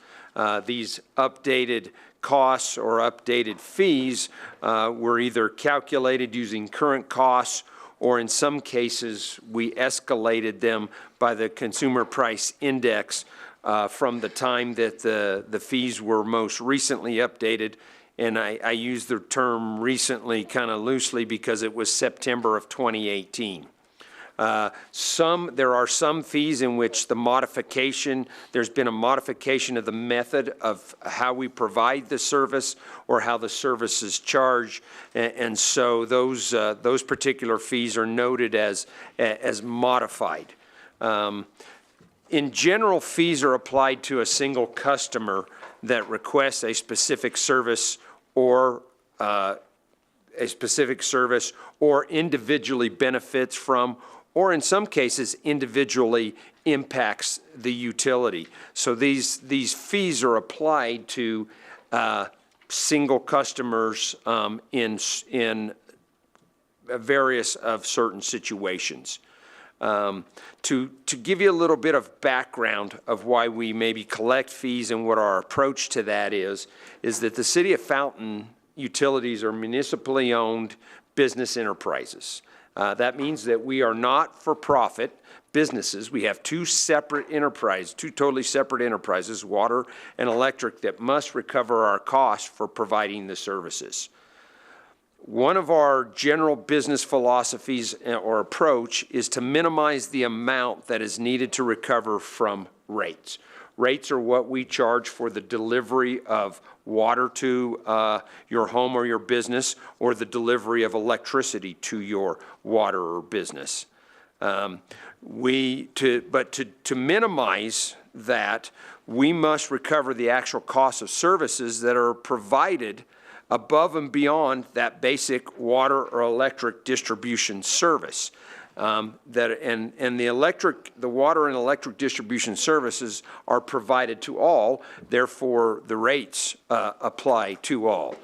These updated costs or updated fees were either calculated using current costs, or in some cases, we escalated them by the Consumer Price Index from the time that the fees were most recently updated. And I use the term recently kind of loosely because it was September of 2018. There are some fees in which there's been a modification of the method of how we provide the service or how the service is charged, and so those particular fees are noted as modified. In general, fees are applied to a single customer that requests a specific service or individually benefits from, or in some cases individually impacts the utility. So these fees are applied to single customers in various of certain situations. To give you a little bit of background of why we maybe collect fees and what our approach to that is that the City of Fountain utilities are municipally owned business enterprises. That means that we are not for-profit businesses. We have two totally separate enterprises, water and electric, that must recover our costs for providing the services. One of our general business philosophies or approach is to minimize the amount that is needed to recover from rates. Rates are what we charge for the delivery of water to your home or your business, or the delivery of electricity to your water or business. To minimize that, we must recover the actual cost of services that are provided above and beyond that basic water or electric distribution service. The water and electric distribution services are provided to all, therefore the rates apply to all.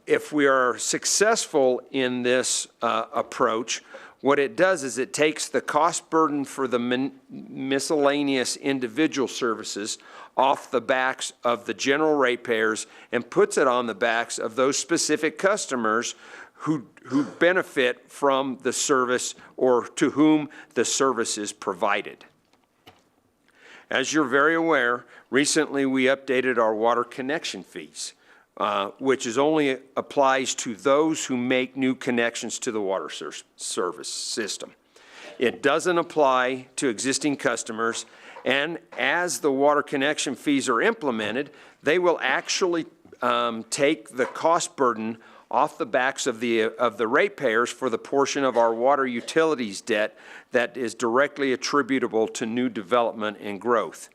If we are successful in this approach, what it does is it takes the cost burden for the miscellaneous individual services off the backs of the general ratepayers and puts it on the backs of those specific customers who benefit from the service or to whom the service is provided. As you're very aware, recently we updated our water connection fees, which only applies to those who make new connections to the water service system. It doesn't apply to existing customers, and as the water connection fees are implemented, they will actually take the cost burden off the backs of the ratepayers for the portion of our water utilities debt that is directly attributable to new development and growth.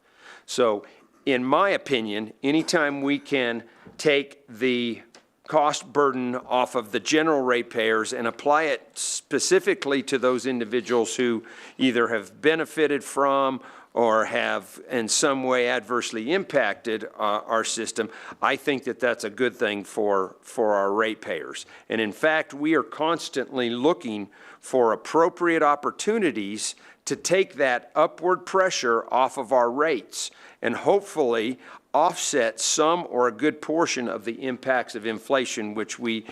So, in my opinion, anytime we can take the cost burden off of the general ratepayers and apply it specifically to those individuals who either have benefited from or have in some way adversely impacted our system, I think that that's a good thing for our ratepayers. And in fact, we are constantly looking for appropriate opportunities to take that upward pressure off of our rates and hopefully offset some or a good portion of the impacts of inflation, which we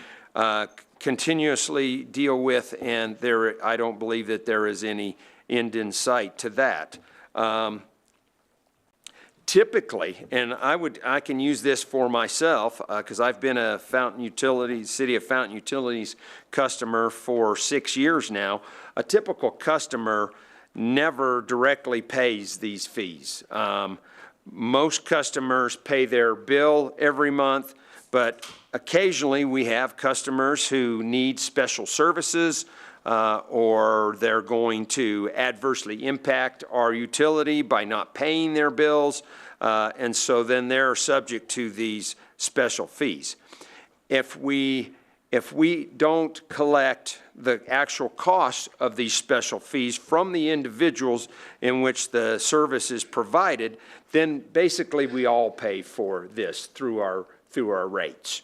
continuously deal with, and I don't believe that there is any end in sight to that. Typically, and I can use this for myself because I've been a City of Fountain Utilities customer for 6 years now. A typical customer never directly pays these fees. Most customers pay their bill every month, but occasionally we have customers who need special services, or they're going to adversely impact our utility by not paying their bills, and so then they're subject to these special fees. If we don't collect the actual cost of these special fees from the individuals in which the service is provided, then basically we all pay for this through our rates.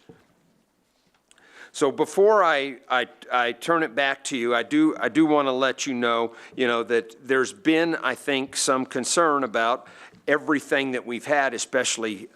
So before I turn it back to you, I do want to let you know that there's been, I think, some concern about everything that we've had, especially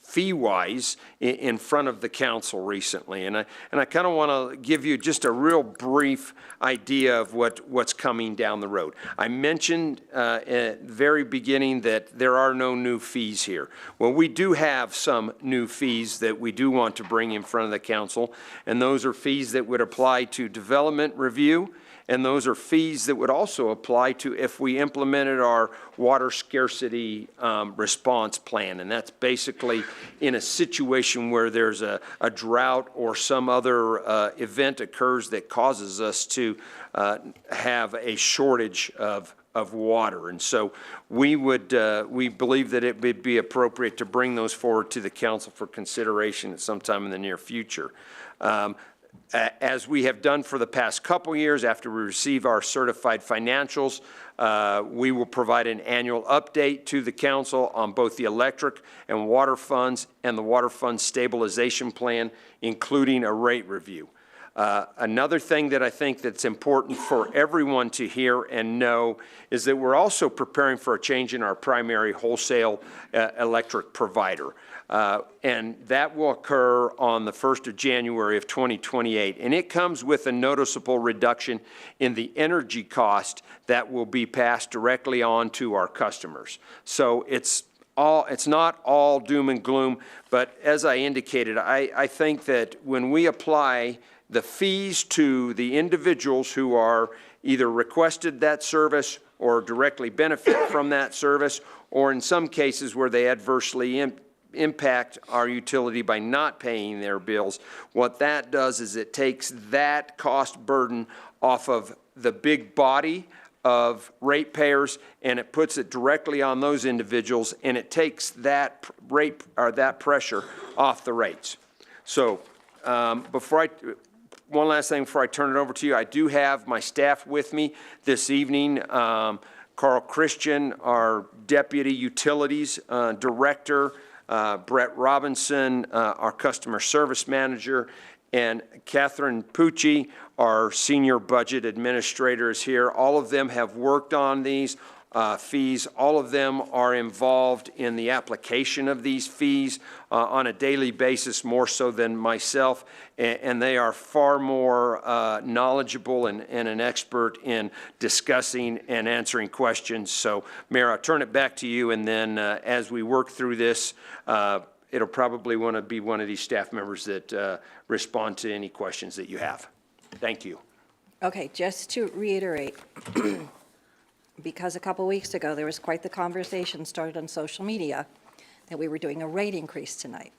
fee-wise, in front of the council recently. And I kind of want to give you just a real brief idea of what's coming down the road. I mentioned at the very beginning that there are no new fees here. Well, we do have some new fees that we do want to bring in front of the council, and those are fees that would apply to development review, and those are fees that would also apply to if we implemented our water scarcity response plan. And that's basically in a situation where there's a drought or some other event occurs that causes us to have a shortage of water. And so we believe that it would be appropriate to bring those forward to the council for consideration at some time in the near future. As we have done for the past couple years, after we receive our certified financials, we will provide an annual update to the council on both the electric and water funds and the water fund stabilization plan, including a rate review. Another thing that I think that's important for everyone to hear and know is that we're also preparing for a change in our primary wholesale electric provider. And that will occur on the 1st of January of 2028. And it comes with a noticeable reduction in the energy cost that will be passed directly on to our customers. So it's not all doom and gloom, but as I indicated, I think that when we apply the fees to the individuals who are either requested that service or directly benefit from that service, or in some cases where they adversely impact our utility by not paying their bills, what that does is it takes that cost burden off of the big body of ratepayers, and it puts it directly on those individuals, and it takes that rate or that pressure off the rates. So one last thing before I turn it over to you, I do have my staff with me this evening. Carl Christian, our Deputy Utilities Director, Brett Robinson, our Customer Service Manager, and Catherine Pucci, our Senior Budget Administrator, is here. All of them have worked on these fees. All of them are involved in the application of these fees on a daily basis, more so than myself, and they are far more knowledgeable and an expert in discussing and answering questions. So, Mayor, I'll turn it back to you, and then as we work through this, it'll probably want to be one of these staff members that respond to any questions that you have. Thank you. Okay, just to reiterate, because a couple weeks ago, there was quite the conversation started on social media that we were doing a rate increase tonight.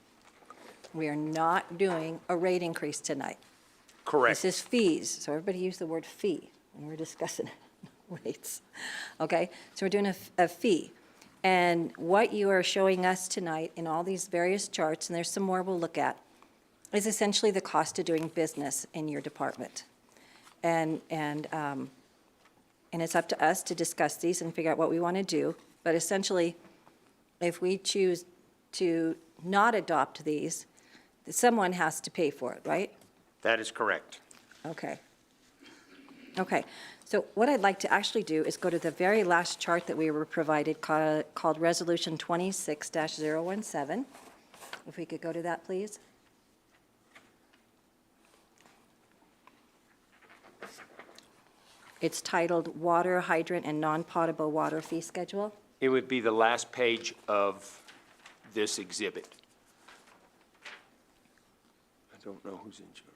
We are not doing a rate increase tonight. Correct. This is fees, so everybody use the word fee when we're discussing rates. Okay, so we're doing a fee. And what you are showing us tonight in all these various charts, and there's some more we'll look at, is essentially the cost of doing business in your department. And it's up to us to discuss these and figure out what we want to do. But essentially, if we choose to not adopt these, someone has to pay for it, right? That is correct. Okay. Okay. So what I'd like to actually do is go to the very last chart that we were provided called Resolution 26-017. If we could go to that, please. It's titled Water Hydrant and Non-Potable Water Fee Schedule. It would be the last page of this exhibit. I don't know who's in charge.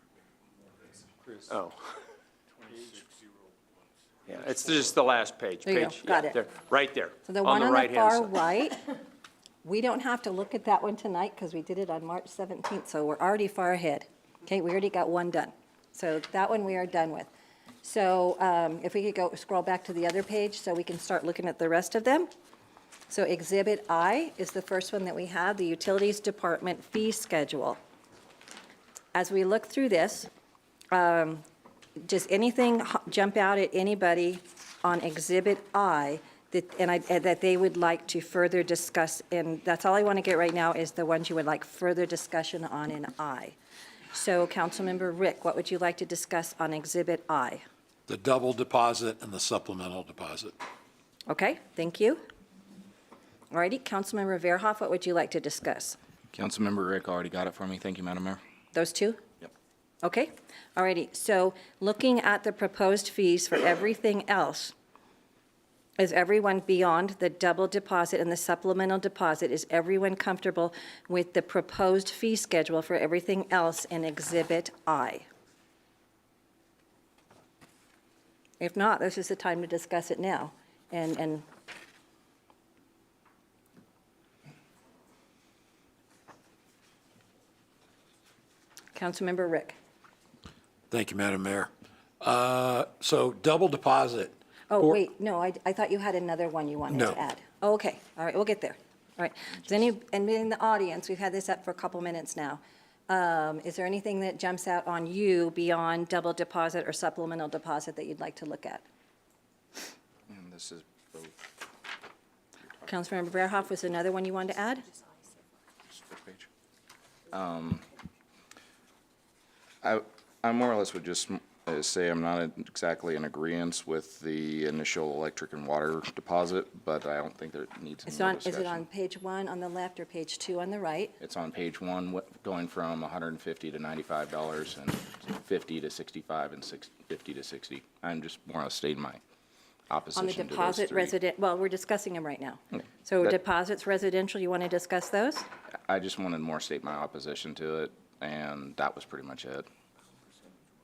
Chris. Oh. Yeah, it's just the last page. There you go. Page- Got yeah, it. there, right there. So the one on the right-hand far side. right, we don't have to look at that one tonight because we did it on March 17th, so we're already far ahead. Okay, we already got one done. So that one we are done with. So if we could go, scroll back to the other page so we can start looking at the rest of them. So Exhibit I is the first one that we have, the Utilities Department fee schedule. As we look through this, does anything jump out at anybody on Exhibit I that they would like to further discuss? And that's all I want to get right now is the ones you would like further discussion on in I. So Councilmember Rick, what would you like to discuss on Exhibit I? The double deposit and the supplemental deposit. Okay, thank you. All righty, Councilmember Verhoff, what would you like to discuss? Councilmember Rick already got it for me. Thank you, Madam Mayor. Those two? Yep. Okay, all righty. So looking at the proposed fees for everything else, is everyone beyond the double deposit and the supplemental deposit, is everyone comfortable with the proposed fee schedule for everything else in Exhibit I? If not, this is the time to discuss it now. And Councilmember Rick. Thank you, Madam Mayor. So double deposit. Oh, for- wait, no, I thought you had another one you wanted No. to add. Oh, okay, all right, we'll get there. All right. Does any, and in the audience, we've had this up for a couple minutes now. Is there anything that jumps out on you beyond double deposit or supplemental deposit that you'd like to look at? And this is both. Councilmember Verhoff, was there another one you wanted to add? First page. I more or less would just say I'm not exactly in agreement with the initial electric and water deposit, but I don't think that it needs any more Is it discussion. on page 1 on the left or page 2 on the right? It's on page 1, going from $150 to $95 and 50 to 65 and 50 to 60. I'm just more or less stating my On opposition the to those deposit three. resident, well, we're discussing them right now. Okay. So That- deposits residential, you want to discuss those? I just wanted more state my opposition to it, and that was pretty much it.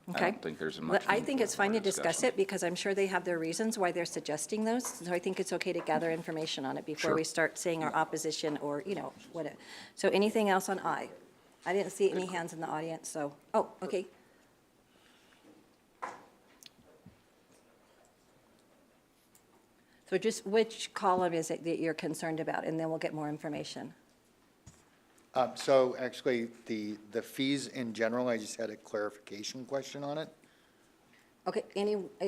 Okay. I don't think there's much. I think it's fine to more discuss discussion. it because I'm sure they have their reasons why they're suggesting those. So I think it's okay to gather information on it before Sure. we start saying our opposition or, whatever. So anything else on I? I didn't see any hands in the audience, so, oh, okay. So just which column is it that you're concerned about? And then we'll get more information. So actually, the fees in general, I just had a clarification question on it. Okay,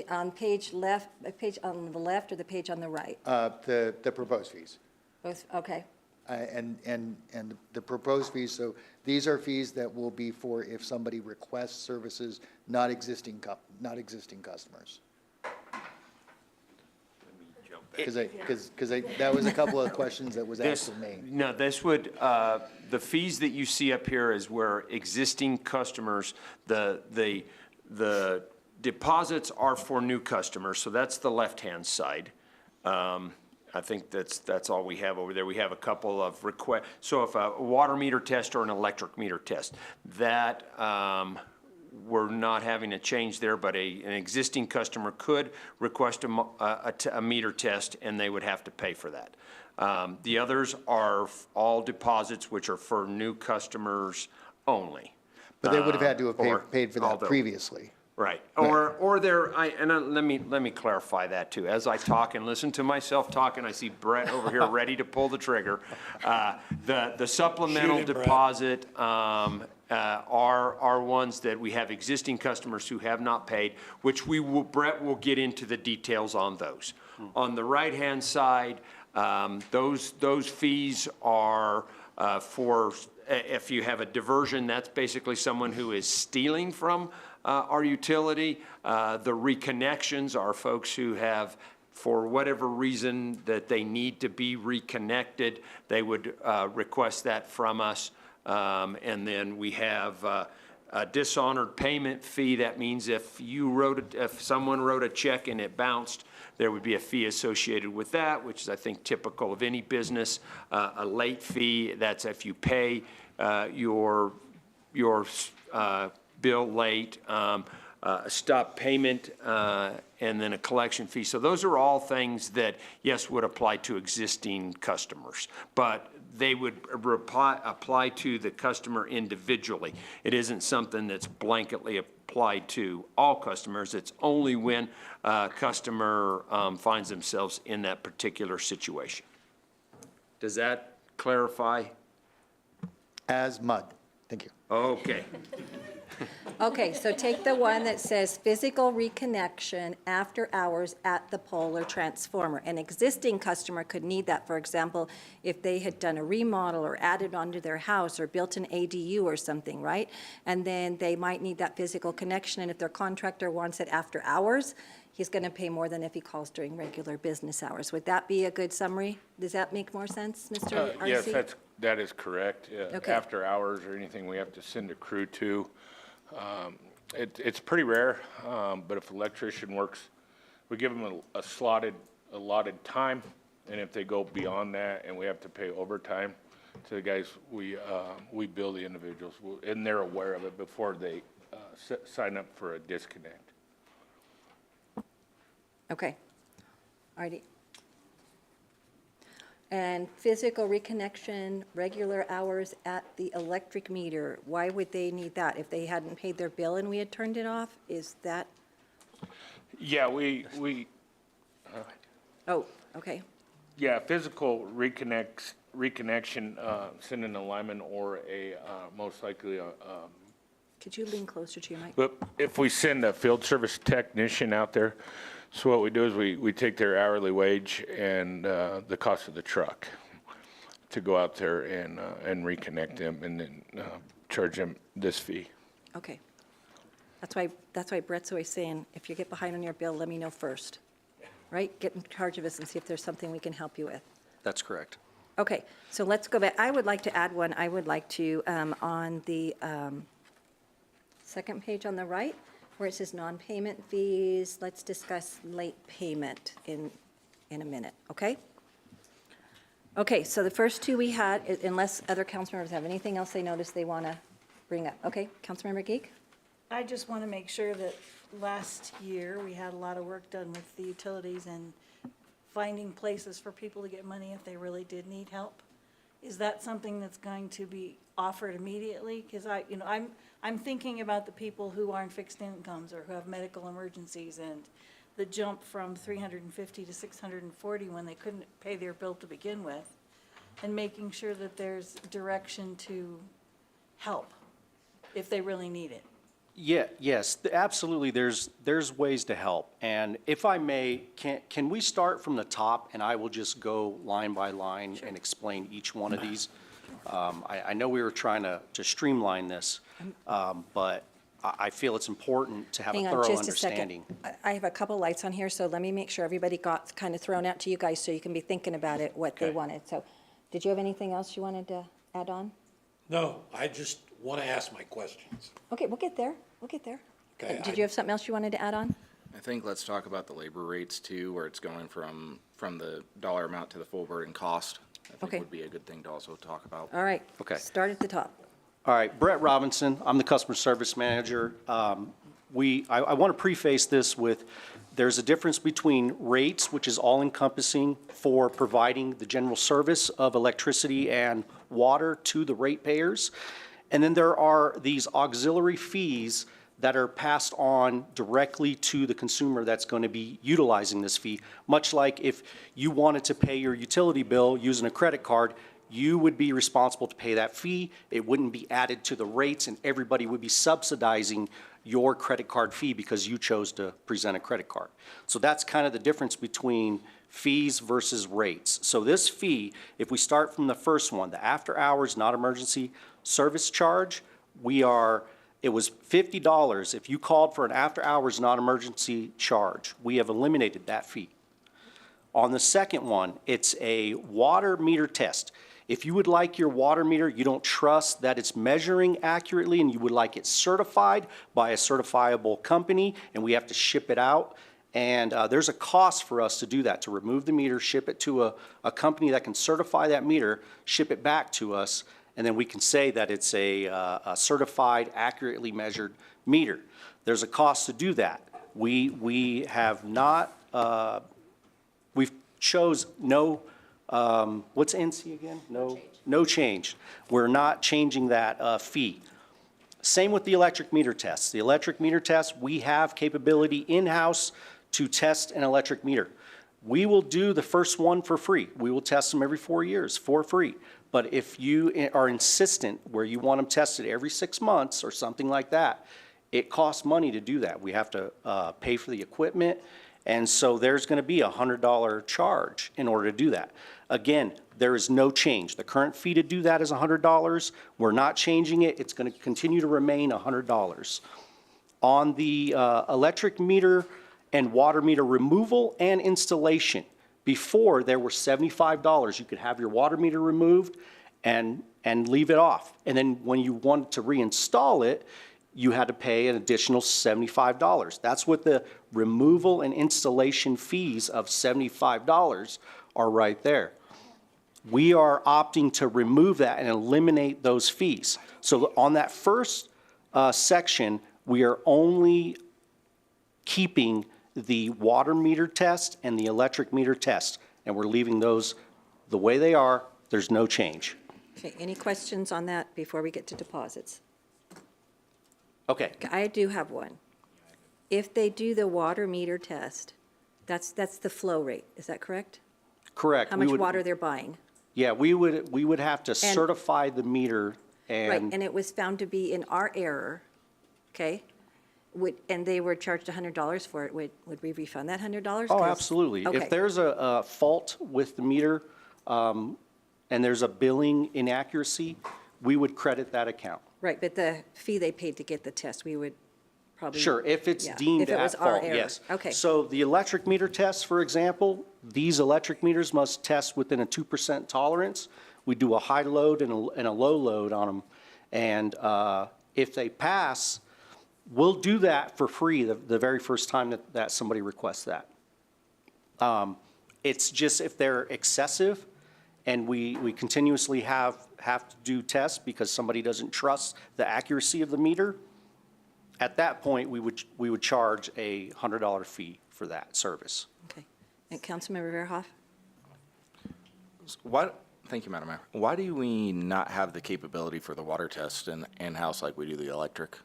on page on the left or the page on the right? The proposed fees. Both, okay. And the proposed fees, so these are fees that will be for if somebody requests services, not existing customers. Because that was a couple of questions that was asked of me. No, this would, the fees that you see up here is where existing customers, the deposits are for new customers, so that's the left-hand side. I think that's all we have over there. We have a couple of requests. So if a water meter test or an electric meter test, that, we're not having a change there, but an existing customer could request a meter test, and they would have to pay for that. The others are all deposits, which are for new customers only. But they would have had to have Or paid for that although- previously. Right, or let me clarify that too. As I talk and listen to myself talk, and I see Brett over here ready to pull the trigger. The supplemental Shoot it, Brett. deposit are ones that we have existing customers who have not paid, which Brett will get into the details on those. On the right-hand side, those fees are for, if you have a diversion, that's basically someone who is stealing from our utility. The reconnections are folks who have, for whatever reason that they need to be reconnected, they would request that from us. And then we have a dishonored payment fee. That means if someone wrote a check and it bounced, there would be a fee associated with that, which is, I think, typical of any business. A late fee, that's if you pay your bill late. a stop payment, and then a collection fee. So those are all things that, yes, would apply to existing customers, but they would apply to the customer individually. It isn't something that's blanketly applied to all customers. It's only when a customer finds themselves in that particular situation. Does that clarify? As mud. Thank you. Okay. Okay, so take the one that says physical reconnection after hours at the pole or transformer. An existing customer could need that, for example, if they had done a remodel or added onto their house or built an ADU or something, right? And then they might need that physical connection, and if their contractor wants it after hours, he's going to pay more than if he calls during regular business hours. Would that be a good summary? Does that make more sense, Mr. Arce? Yes, that is correct. Okay. After hours or anything we have to send a crew to. It's pretty rare, but if an electrician works, we give them a allotted time, and if they go beyond that and we have to pay overtime to the guys, we bill the individuals, and they're aware of it before they sign up for a disconnect. Okay. Alrighty. And physical reconnection, regular hours at the electric meter, why would they need that? If they hadn't paid their bill and we had turned it off, is that? Yeah, Oh, okay. yeah, physical reconnection, sending a lineman or most likely Could you lean closer to your mic? but if we send a field service technician out there, so what we do is we take their hourly wage and the cost of the truck to go out there and reconnect them and then charge them this fee. Okay. That's why Brett's always saying, if you get behind on your bill, let me know first, right? Get in charge of us and see if there's something we can help you with. That's correct. Okay, so let's go back. I would like to add one. I would like to, on the second page on the right, where it says non-payment fees, let's discuss late payment in a minute, okay? Okay, so the first two we had, unless other council members have anything else they notice they want to bring up. Okay, Councilmember Geek? I just want to make sure that last year, we had a lot of work done with the utilities and finding places for people to get money if they really did need help. Is that something that's going to be offered immediately? Because I'm thinking about the people who aren't fixed incomes or who have medical emergencies and the jump from 350 to 640 when they couldn't pay their bill to begin with, and making sure that there's direction to help if they really need it. Yeah, yes, absolutely, there's ways to help. And if I may, can we start from the top, and I will just go line by line and explain each one of these? I know we were trying to streamline this, but I feel it's important to have a Hang on thorough just a second. understanding. I have a couple lights on here, so let me make sure everybody got kind of thrown out to you guys so you can be thinking about it, what they wanted. So, did you have anything else you wanted to add on? No, I just want to ask my questions. Okay, we'll get there. We'll get there. Okay, Did you have something else you wanted to add on? I think let's talk about the labor rates too, where it's going from the dollar amount to the full burden cost. I think Okay. would be a good thing to also talk about. All right. Okay. Start at the top. All right, Brett Robinson, I'm the customer service manager. I want to preface this with, there's a difference between rates, which is all-encompassing for providing the general service of electricity and water to the ratepayers. And then there are these auxiliary fees that are passed on directly to the consumer that's going to be utilizing this fee. Much like if you wanted to pay your utility bill using a credit card, you would be responsible to pay that fee. It wouldn't be added to the rates, and everybody would be subsidizing your credit card fee because you chose to present a credit card. So that's kind of the difference between fees versus rates. So this fee, if we start from the first one, the after hours, not emergency service charge, it was $50 if you called for an after hours, not emergency charge. We have eliminated that fee. On the second one, it's a water meter test. If you would like your water meter, you don't trust that it's measuring accurately and you would like it certified by a certifiable company and we have to ship it out, and there's a cost for us to do that, to remove the meter, ship it to a company that can certify that meter, ship it back to us, and then we can say that it's a certified, accurately measured meter. There's a cost to do that. We have not, we've chose no, what's NC again? No change. We're not changing that fee. Same with the electric meter tests. The electric meter tests, we have capability in-house to test an electric meter. We will do the first one for free. We will test them every 4 years for free. But if you are insistent where you want them tested every 6 months or something like that, it costs money to do that. We have to pay for the equipment, and so there's going to be a $100 charge in order to do that. Again, there is no change. The current fee to do that is $100. We're not changing it. It's going to continue to remain $100. On the electric meter and water meter removal and installation, before there were $75. You could have your water meter removed and leave it off. And then when you wanted to reinstall it, you had to pay an additional $75. That's what the removal and installation fees of $75 are right there. We are opting to remove that and eliminate those fees. So on that first section, we are only keeping the water meter test and the electric meter test, and we're leaving those the way they are. There's no change. Okay, any questions on that before we get to deposits? Okay. I do have one. If they do the water meter test, that's the flow rate, is that correct? Correct. How We much would- water they're buying? Yeah, we would have to certify the meter Right, and. and it was found to be in our error, okay? And they were charged $100 for it, would we refund that $100? Oh, absolutely. Okay. If there's a fault with the meter, and there's a billing inaccuracy, we would credit that account. Right, but the fee they paid to get the test, we would probably. Sure, if it's yeah, deemed if it was at our fault, error. yes. Okay. So the electric meter tests, for example, these electric meters must test within a 2% tolerance. We do a high load and a low load on them. And if they pass, we'll do that for free the very first time that somebody requests that. It's just if they're excessive and we continuously have to do tests because somebody doesn't trust the accuracy of the meter, at that point, we would charge a $100 fee for that service. Okay. And Councilmember Verhoff? Thank you, Madam Mayor. Why do we not have the capability for the water test in-house like we do the electric?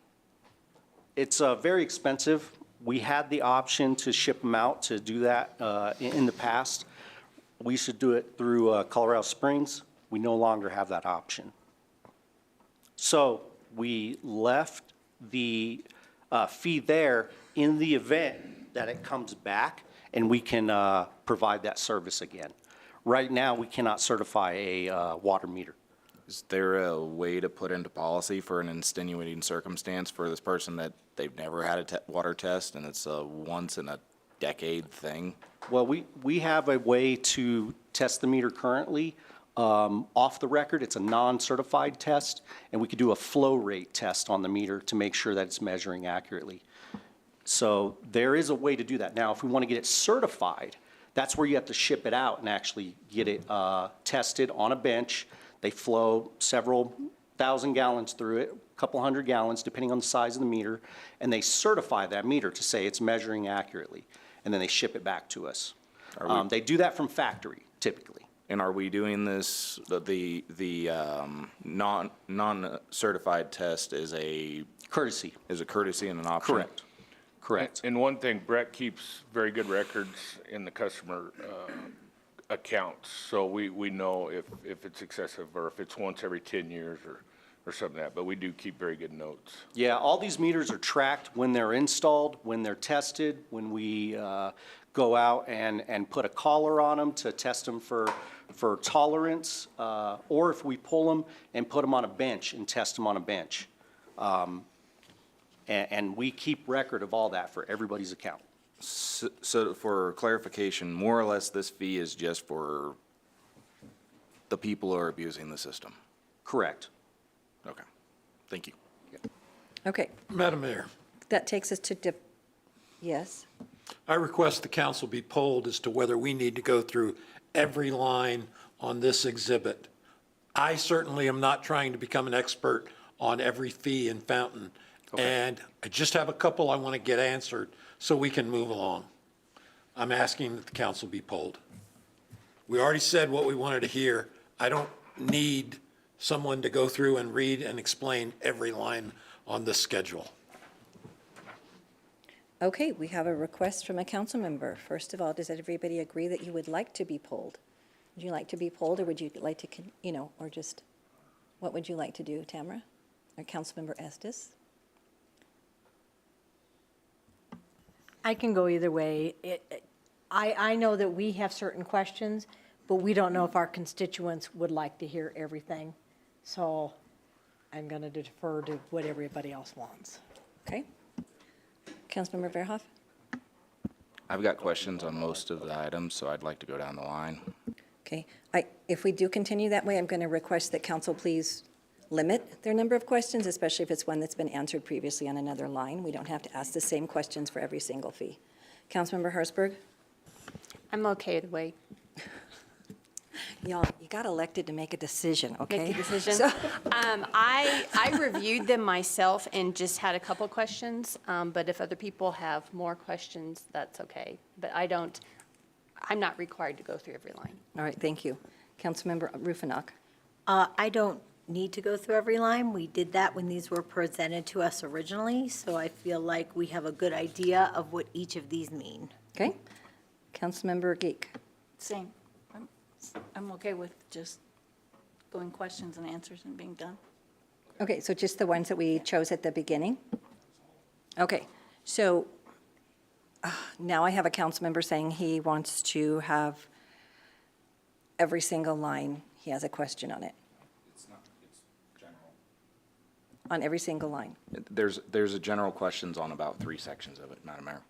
It's very expensive. We had the option to ship them out to do that in the past. We used to do it through Colorado Springs. We no longer have that option. So we left the fee there in the event that it comes back and we can provide that service again. Right now, we cannot certify a water meter. Is there a way to put into policy for an extenuating circumstance for this person that they've never had a water test and it's a once-in-a-decade thing? Well, we have a way to test the meter currently. Off the record, it's a non-certified test, and we could do a flow rate test on the meter to make sure that it's measuring accurately. So there is a way to do that. Now, if we want to get it certified, that's where you have to ship it out and actually get it tested on a bench. They flow several thousand gallons through it, a couple hundred gallons, depending on the size of the meter, and they certify that meter to say it's measuring accurately, and then they ship it back to us. They do that from factory, typically. And are we doing this, the non-certified test is a? Courtesy. Is a courtesy and an option? Correct. Correct. And one thing, Brett keeps very good records in the customer accounts, so we know if it's excessive or if it's once every 10 years or something like that, but we do keep very good notes. Yeah, all these meters are tracked when they're installed, when they're tested, when we go out and put a collar on them to test them for tolerance, or if we pull them and put them on a bench and test them on a bench. And we keep record of all that for everybody's account. So for clarification, more or less, this fee is just for the people who are abusing the system? Correct. Okay, thank you. Okay. Madam Mayor, That takes us to, yes? I request the council be polled as to whether we need to go through every line on this exhibit. I certainly am not trying to become an expert on every fee in Fountain, And I just have a couple I want to get answered so we can move along. I'm asking that the council be polled. We already said what we wanted to hear. I don't need someone to go through and read and explain every line on this schedule. Okay, we have a request from a council member. First of all, does everybody agree that you would like to be polled? Would you like to be polled, or would you like to, or just, what would you like to do, Tamara? Or Councilmember Estes? I can go either way. I know that we have certain questions, but we don't know if our constituents would like to hear everything. So I'm going to defer to what everybody else wants. Okay. Councilmember Verhoff? I've got questions on most of the items, so I'd like to go down the line. Okay. If we do continue that way, I'm going to request that council please limit their number of questions, especially if it's one that's been answered previously on another line. We don't have to ask the same questions for every single fee. Councilmember Hertzberg? I'm okay either way. Y'all, you got elected to make a decision, okay? Make a decision. So- I reviewed them myself and just had a couple questions, but if other people have more questions, that's okay. But I'm not required to go through every line. All right, thank you. Councilmember Rufinock? I don't need to go through every line. We did that when these were presented to us originally, so I feel like we have a good idea of what each of these mean. Okay. Councilmember Geek? Same. I'm okay with just going questions and answers and being done. Okay, so just the ones that we chose at the beginning? Okay, so now I have a council member saying he wants to have every single line, he has a question on it. It's general. On every single line. There's a general questions on about 3 sections of it, Madam Mayor.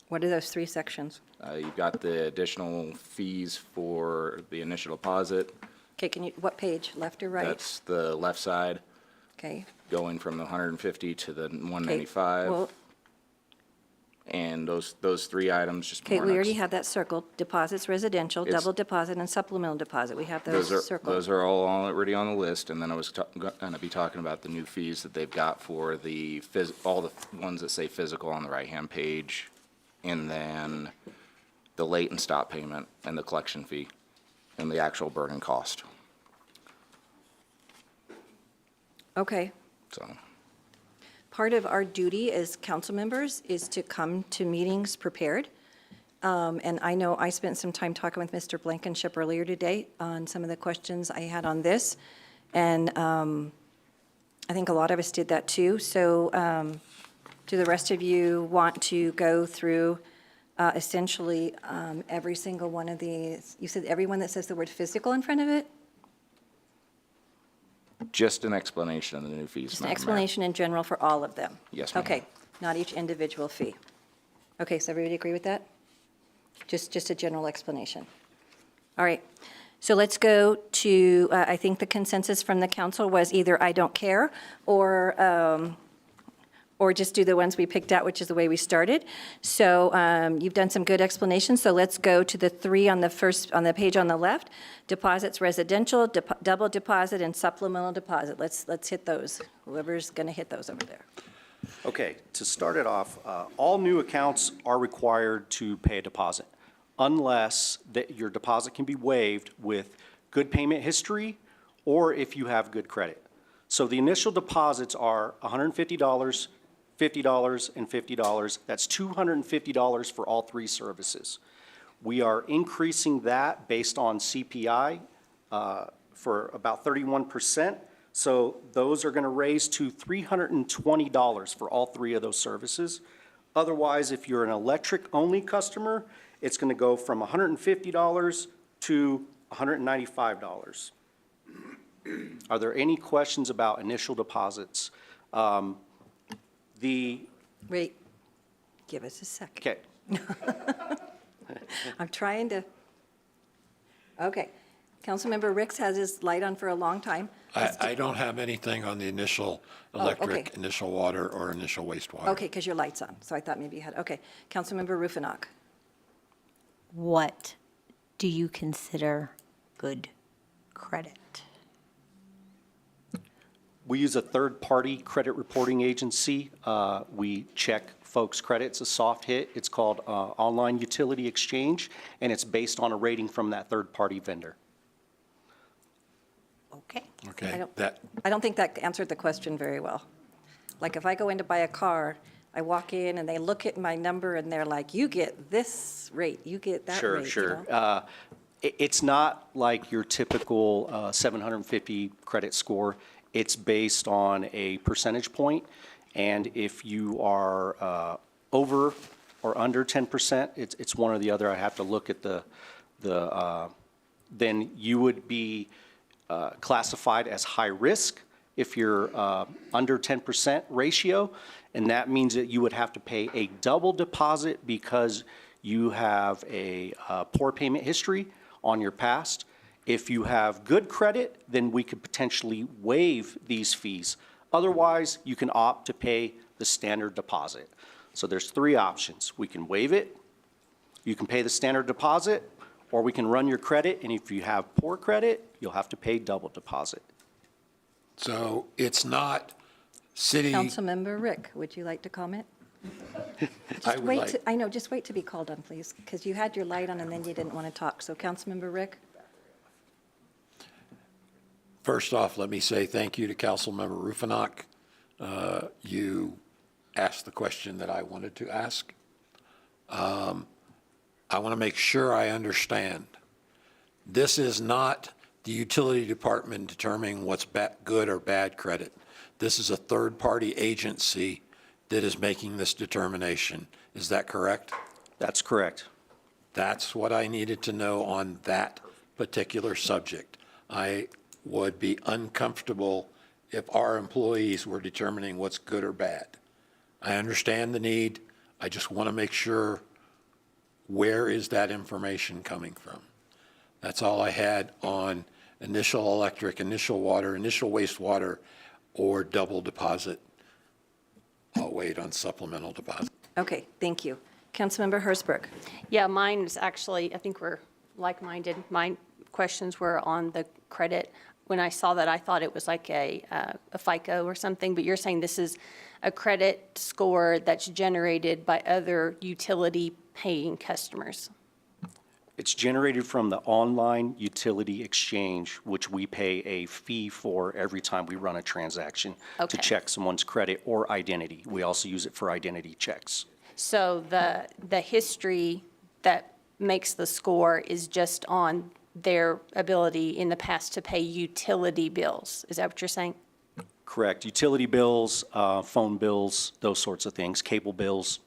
What are those 3 sections? You've got the additional fees for the initial deposit. Okay, what page, left or right? That's the left side, Okay. going from the 150 to the Okay, 195. well, And those 3 items, just okay, more we already next- have that circled, deposits residential, It's- double deposit, and supplemental deposit. We have those circled. Those are all already on the list, and then I was going to be talking about the new fees that they've got for the all the ones that say physical on the right-hand page, and then the late and stop payment and the collection fee and the actual burden cost. Okay. So, Part of our duty as council members is to come to meetings prepared. And I know I spent some time talking with Mr. Blankenship earlier today on some of the questions I had on this. And I think a lot of us did that too. So do the rest of you want to go through essentially every single one of these? You said everyone that says the word physical in front of it? just an explanation of the new fees, Just an Madam Mayor. explanation in general for all of them? Yes, ma'am. Okay, not each individual fee. Okay, so everybody agree with that? Just a general explanation. All right, so let's go to, I think the consensus from the council was either I don't care, or just do the ones we picked out, which is the way we started. So you've done some good explanations, so let's go to the 3 on the page on the left. Deposits residential, double deposit, and supplemental deposit. Let's hit those. Whoever's going to hit those over there. Okay, to start it off, all new accounts are required to pay a deposit unless your deposit can be waived with good payment history or if you have good credit. So the initial deposits are $150, $50, and $50. That's $250 for all 3 services. We are increasing that based on CPI for about 31%. So those are going to raise to $320 for all 3 of those services. Otherwise, if you're an electric-only customer, it's going to go from $150 to $195. Are there any questions about initial deposits? Wait, give us a second. Okay. I'm trying to, okay. Councilmember Ricks has his light on for a long time. I don't have anything on the initial electric, okay. initial water, or initial wastewater. Okay, because your light's on, so I thought maybe you had, okay. Councilmember Rufinock. What do you consider good credit? We use a third-party credit reporting agency. We check folks' credit. It's a soft hit. It's called Online Utility Exchange, and it's based on a rating from that third-party vendor. Okay. Okay, I don't think that answered the question very well. Like, if I go in to buy a car, I walk in and they look at my number and they're like, you get this rate, you get that Sure, rate. you sure. know? It's not like your typical 750 credit score. It's based on a percentage point, and if you are over or under 10%, it's one or the other. I have to look at then you would be classified as high risk if you're under 10% ratio, and that means that you would have to pay a double deposit because you have a poor payment history on your past. If you have good credit, then we could potentially waive these fees. Otherwise, you can opt to pay the standard deposit. So there's three options. We can waive it, you can pay the standard deposit, or we can run your credit, and if you have poor credit, you'll have to pay double deposit. So it's not city. Councilmember Rick, would you like to comment? I would like. I know, just wait to be called on, please, because you had your light on and then you didn't want to talk. So Councilmember Rick? First off, let me say thank you to Councilmember Rufinock. You asked the question that I wanted to ask. I want to make sure I understand. This is not the utility department determining what's good or bad credit. This is a third-party agency that is making this determination. Is that correct? That's correct. That's what I needed to know on that particular subject. I would be uncomfortable if our employees were determining what's good or bad. I understand the need. I just want to make sure, where is that information coming from? That's all I had on initial electric, initial water, initial wastewater, or double deposit. I'll wait on supplemental deposit. Okay, thank you. Councilmember Hertzberg? Yeah, mine is actually, I think we're like-minded. My questions were on the credit. When I saw that, I thought it was like a FICO or something, but you're saying this is a credit score that's generated by other utility-paying customers. It's generated from the Online Utility Exchange, which we pay a fee for every time we run a transaction to Okay. check someone's credit or identity. We also use it for identity checks. So the history that makes the score is just on their ability in the past to pay utility bills. Is that what you're saying? Correct. Utility bills, phone bills, those sorts of things, cable bills.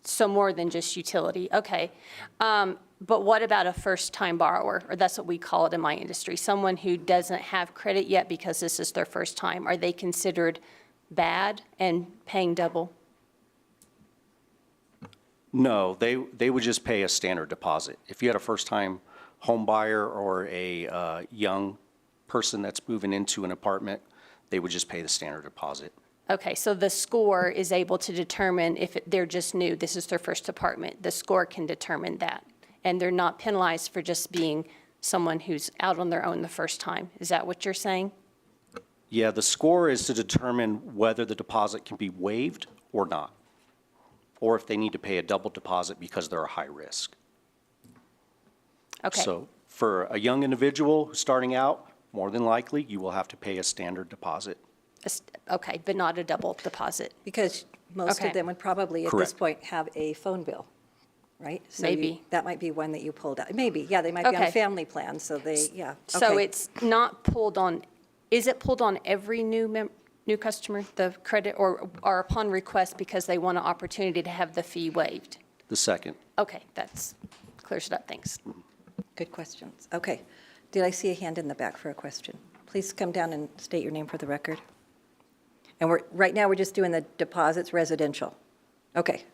So more than just utility, okay. But what about a first-time borrower, or that's what we call it in my industry, someone who doesn't have credit yet because this is their first time? Are they considered bad and paying double? No, they would just pay a standard deposit. If you had a first-time home buyer or a young person that's moving into an apartment, they would just pay the standard deposit. Okay, so the score is able to determine if they're just new, this is their first apartment. The score can determine that. And they're not penalized for just being someone who's out on their own the first time. Is that what you're saying? Yeah, the score is to determine whether the deposit can be waived or not, or if they need to pay a double deposit because they're a high risk. Okay. So for a young individual who's starting out, more than likely, you will have to pay a standard deposit. Okay, but not a double deposit. Because most Okay. of them would probably, at this Correct. point, have a phone bill, right? So Maybe. that might be one that you pulled out. Maybe, yeah, they might be on a Okay. family plan, so they, yeah. So Okay. it's not pulled on, is it pulled on every new customer, the credit, or upon request because they want an opportunity to have the fee waived? The second. Okay, that's, clears it up, thanks. Good questions. Okay. Did I see a hand in the back for a question? Please come down and state your name for the record. And right now, we're just doing the deposits residential. Okay.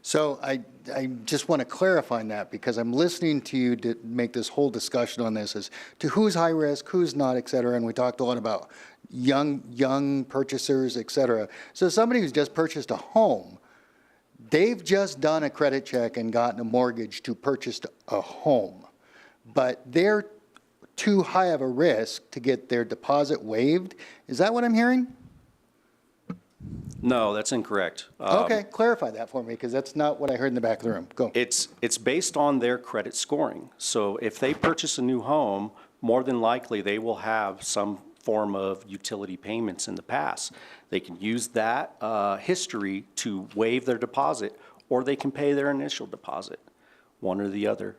So I just want to clarify that because I'm listening to you to make this whole discussion on this as to who's high risk, who's not, et cetera. And we talked a lot about young purchasers, et cetera. So somebody who's just purchased a home, they've just done a credit check and gotten a mortgage to purchase a home. But they're too high of a risk to get their deposit waived. Is that what I'm hearing? No, that's incorrect. Okay, clarify that for me, because that's not what I heard in the back of the room. Go. It's based on their credit scoring. So if they purchase a new home, more than likely, they will have some form of utility payments in the past. They can use that history to waive their deposit, or they can pay their initial deposit, one or the other.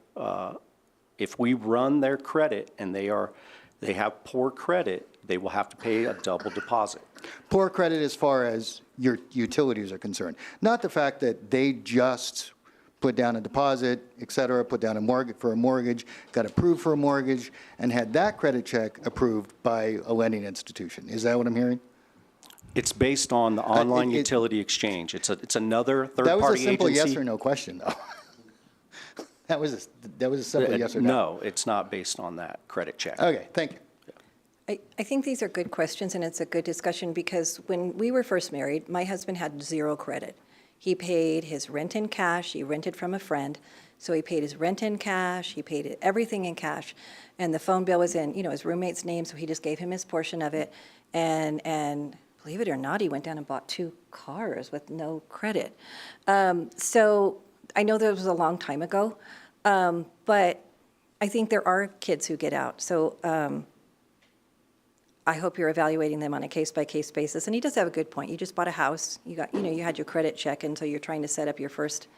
If we run their credit and they have poor credit, they will have to pay a double deposit. Poor credit as far as your utilities are concerned, not the fact that they just put down a deposit, et cetera, put down a mortgage for a mortgage, got approved for a mortgage, and had that credit check approved by a lending institution. Is that what I'm hearing? It's based on the online utility exchange. It's another third-party agency. That was a simple yes or no question, though. That was a simple yes or no. No, it's not based on that credit check. Okay, thank you. I think these are good questions, and it's a good discussion, because when we were first married, my husband had zero credit. He paid his rent in cash. He rented from a friend. So he paid his rent in cash. He paid everything in cash. And the phone bill was in, his roommate's name, so he just gave him his portion of it. And believe it or not, he went down and bought 2 cars with no credit. So I know that was a long time ago, but I think there are kids who get out. So I hope you're evaluating them on a case-by-case basis. And he does have a good point. You just bought a house. You got, you had your credit check, and so you're trying to set up your first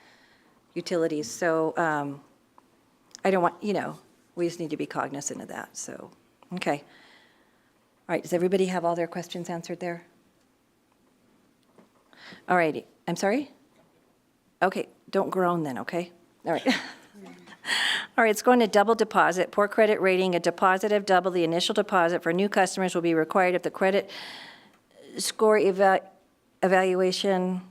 utilities. So I don't want, we just need to be cognizant of that. So, okay. All right, does everybody have all their questions answered there? All righty. I'm sorry? Okay, don't groan then, okay? All right. All right, it's going to double deposit. Poor credit rating, a deposit of double the initial deposit for new customers will be required if the credit score evaluation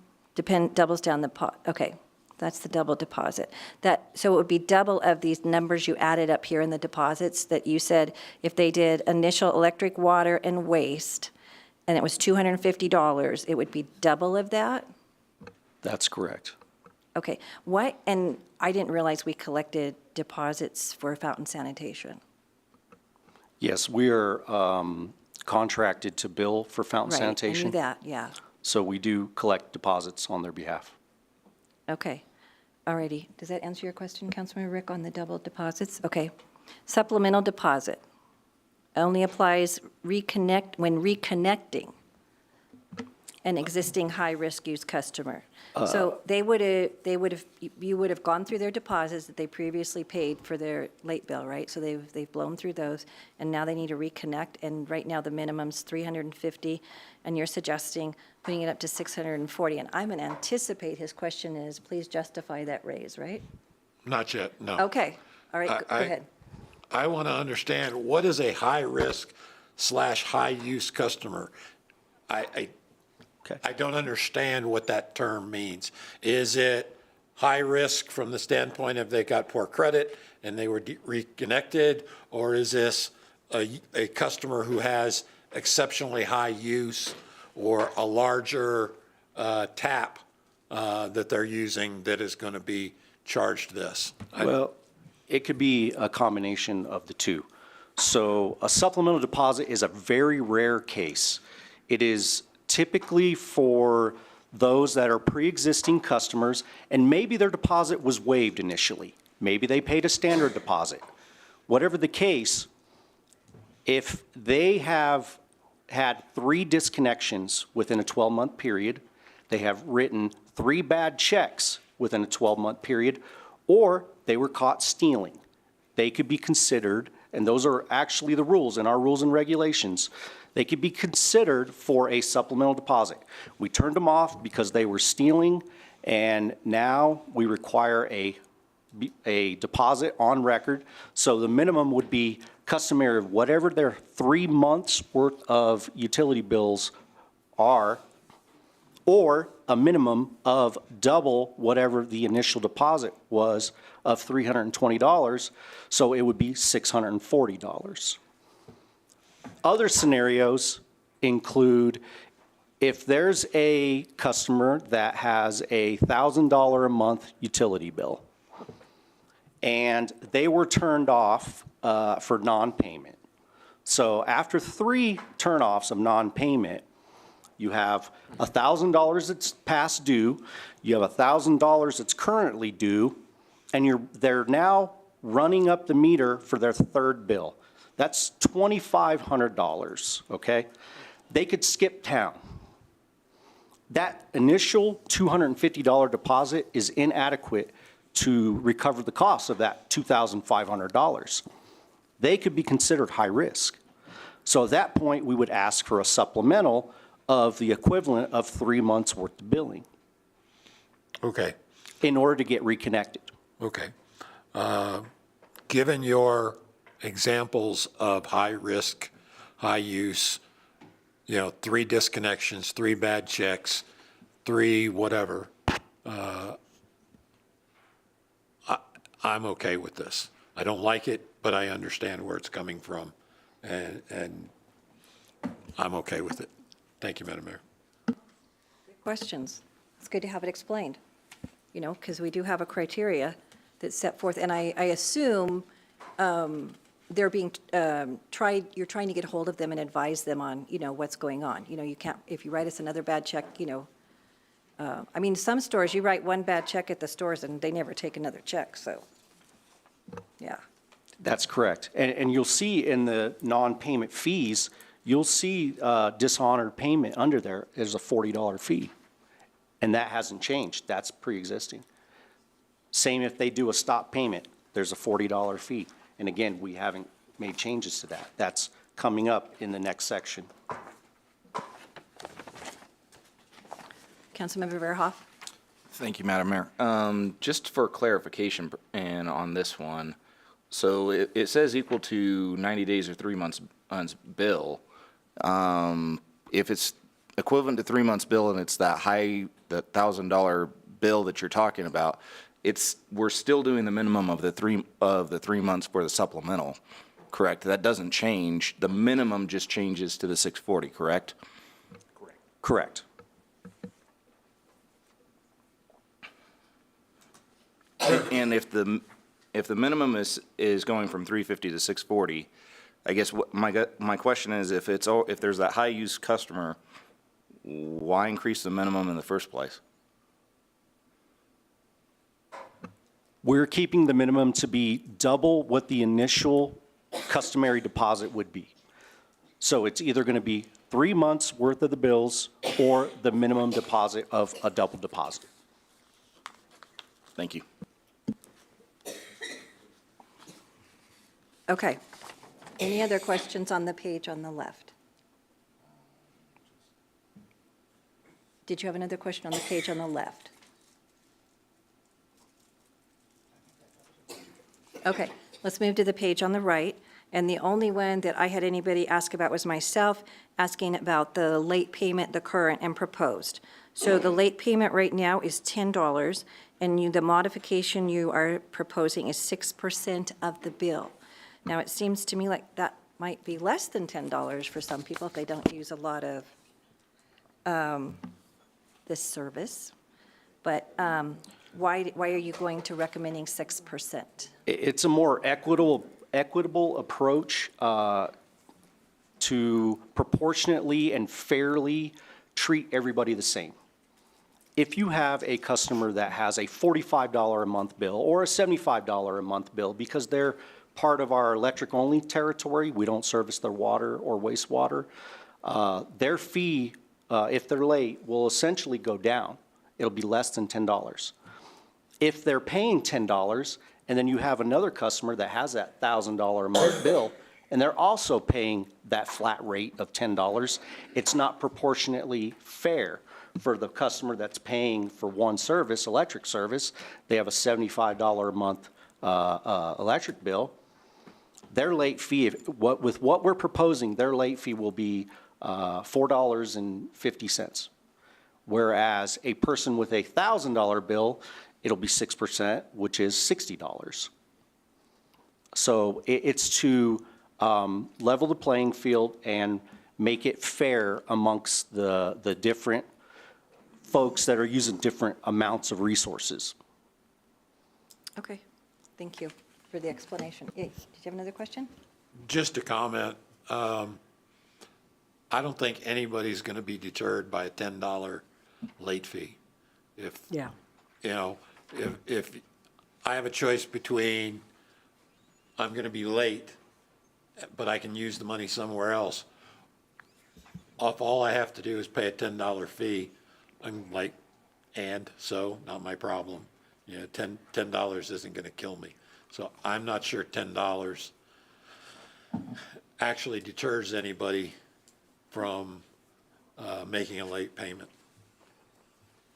doubles down the pot. Okay, that's the double deposit. So it would be double of these numbers you added up here in the deposits that you said if they did initial electric, water, and waste, and it was $250, it would be double of that? That's correct. Okay, what, and I didn't realize we collected deposits for fountain sanitation. Yes, we are contracted to bill for fountain sanitation. Right, I knew that, yeah. So we do collect deposits on their behalf. Okay, all righty. Does that answer your question, Councilmember Rick, on the double deposits? Okay. Supplemental deposit only applies when reconnecting an existing high-risk use customer. So you would have gone through their deposits that they previously paid for their late bill, right? So they've blown through those, and now they need to reconnect, and right now the minimum's $350, and you're suggesting putting it up to $640. And I'm going to anticipate his question is, please justify that raise, right? Not yet, no. Okay, all right, go ahead. I want to understand, what is a high-risk/high-use customer? I don't understand what that term means. Is it high risk from the standpoint of they got poor credit and they were reconnected? Or is this a customer who has exceptionally high use or a larger tap that they're using that is going to be charged this? Well, it could be a combination of the two. So a supplemental deposit is a very rare case. It is typically for those that are pre-existing customers, and maybe their deposit was waived initially. Maybe they paid a standard deposit. Whatever the case, if they have had 3 disconnections within a 12-month period, they have written 3 bad checks within a 12-month period, or they were caught stealing, they could be considered, and those are actually the rules in our rules and regulations, they could be considered for a supplemental deposit. We turned them off because they were stealing, and now we require a deposit on record. So the minimum would be customary of whatever their 3 months worth of utility bills are, or a minimum of double whatever the initial deposit was of $320. So it would be $640. Other scenarios include if there's a customer that has a $1,000 a month utility bill and they were turned off for non-payment. So after 3 turnoffs of non-payment, you have $1,000 that's past due, you have $1,000 that's currently due, and they're now running up the meter for their 3rd bill. That's $2,500, okay? They could skip town. That initial $250 deposit is inadequate to recover the cost of that $2,500. They could be considered high risk. So at that point, we would ask for a supplemental of the equivalent of 3 months' worth of billing. Okay. In order to get reconnected. Okay. Given your examples of high risk, high use, 3 disconnections, 3 bad checks, 3 whatever, I'm okay with this. I don't like it, but I understand where it's coming from, and I'm okay with it. Thank you, Madam Mayor. Questions? It's good to have it explained, because we do have a criteria that's set forth, and I assume they're being you're trying to get a hold of them and advise them on, what's going on. You can't, if you write us another bad check, some stores, you write one bad check at the stores and they never take another check, so, yeah. That's correct. And you'll see in the non-payment fees, you'll see dishonored payment under there is a $40 fee. And that hasn't changed. That's pre-existing. Same if they do a stop payment, there's a $40 fee. And again, we haven't made changes to that. That's coming up in the next section. Councilmember Verhoff? Thank you, Madam Mayor. Just for clarification and on this one, so it says equal to 90 days or 3 months bill. If it's equivalent to 3 months bill and it's that $1,000 bill that you're talking about, we're still doing the minimum of the 3 months for the supplemental, correct? That doesn't change. The minimum just changes to the 640, correct? Correct. And if the minimum is going from 350 to 640, I guess my question is, if there's that high use customer, why increase the minimum in the first place? We're keeping the minimum to be double what the initial customary deposit would be. So it's either going to be 3 months worth of the bills or the minimum deposit of a double deposit. Thank you. Okay. Any other questions on the page on the left? Did you have another question on the page on the left? Okay, let's move to the page on the right. And the only one that I had anybody ask about was myself, asking about the late payment, the current and proposed. So the late payment right now is $10, and the modification you are proposing is 6% of the bill. Now, it seems to me like that might be less than $10 for some people if they don't use a lot of this service. But why are you going to recommending 6%? It's a more equitable approach to proportionately and fairly treat everybody the same. If you have a customer that has a $45 a month bill or a $75 a month bill because they're part of our electric-only territory, we don't service their water or wastewater, their fee, if they're late, will essentially go down. It'll be less than $10. If they're paying $10, and then you have another customer that has that $1,000 a month bill, and they're also paying that flat rate of $10, it's not proportionately fair for the customer that's paying for one service, electric service. They have a $75 a month electric bill. Their late fee, with what we're proposing, their late fee will be $4.50. Whereas a person with a $1,000 bill, it'll be 6%, which is $60. So it's to level the playing field and make it fair amongst the different folks that are using different amounts of resources. Okay. Thank you for the explanation. Yes, did you have another question? Just a comment. I don't think anybody's going to be deterred by a $10 late fee. If, Yeah. you know, if I have a choice between I'm going to be late, but I can use the money somewhere else, if all I have to do is pay a $10 fee, I'm like, and so, not my problem. You know, $10 isn't going to kill me. So I'm not sure $10 actually deters anybody from making a late payment.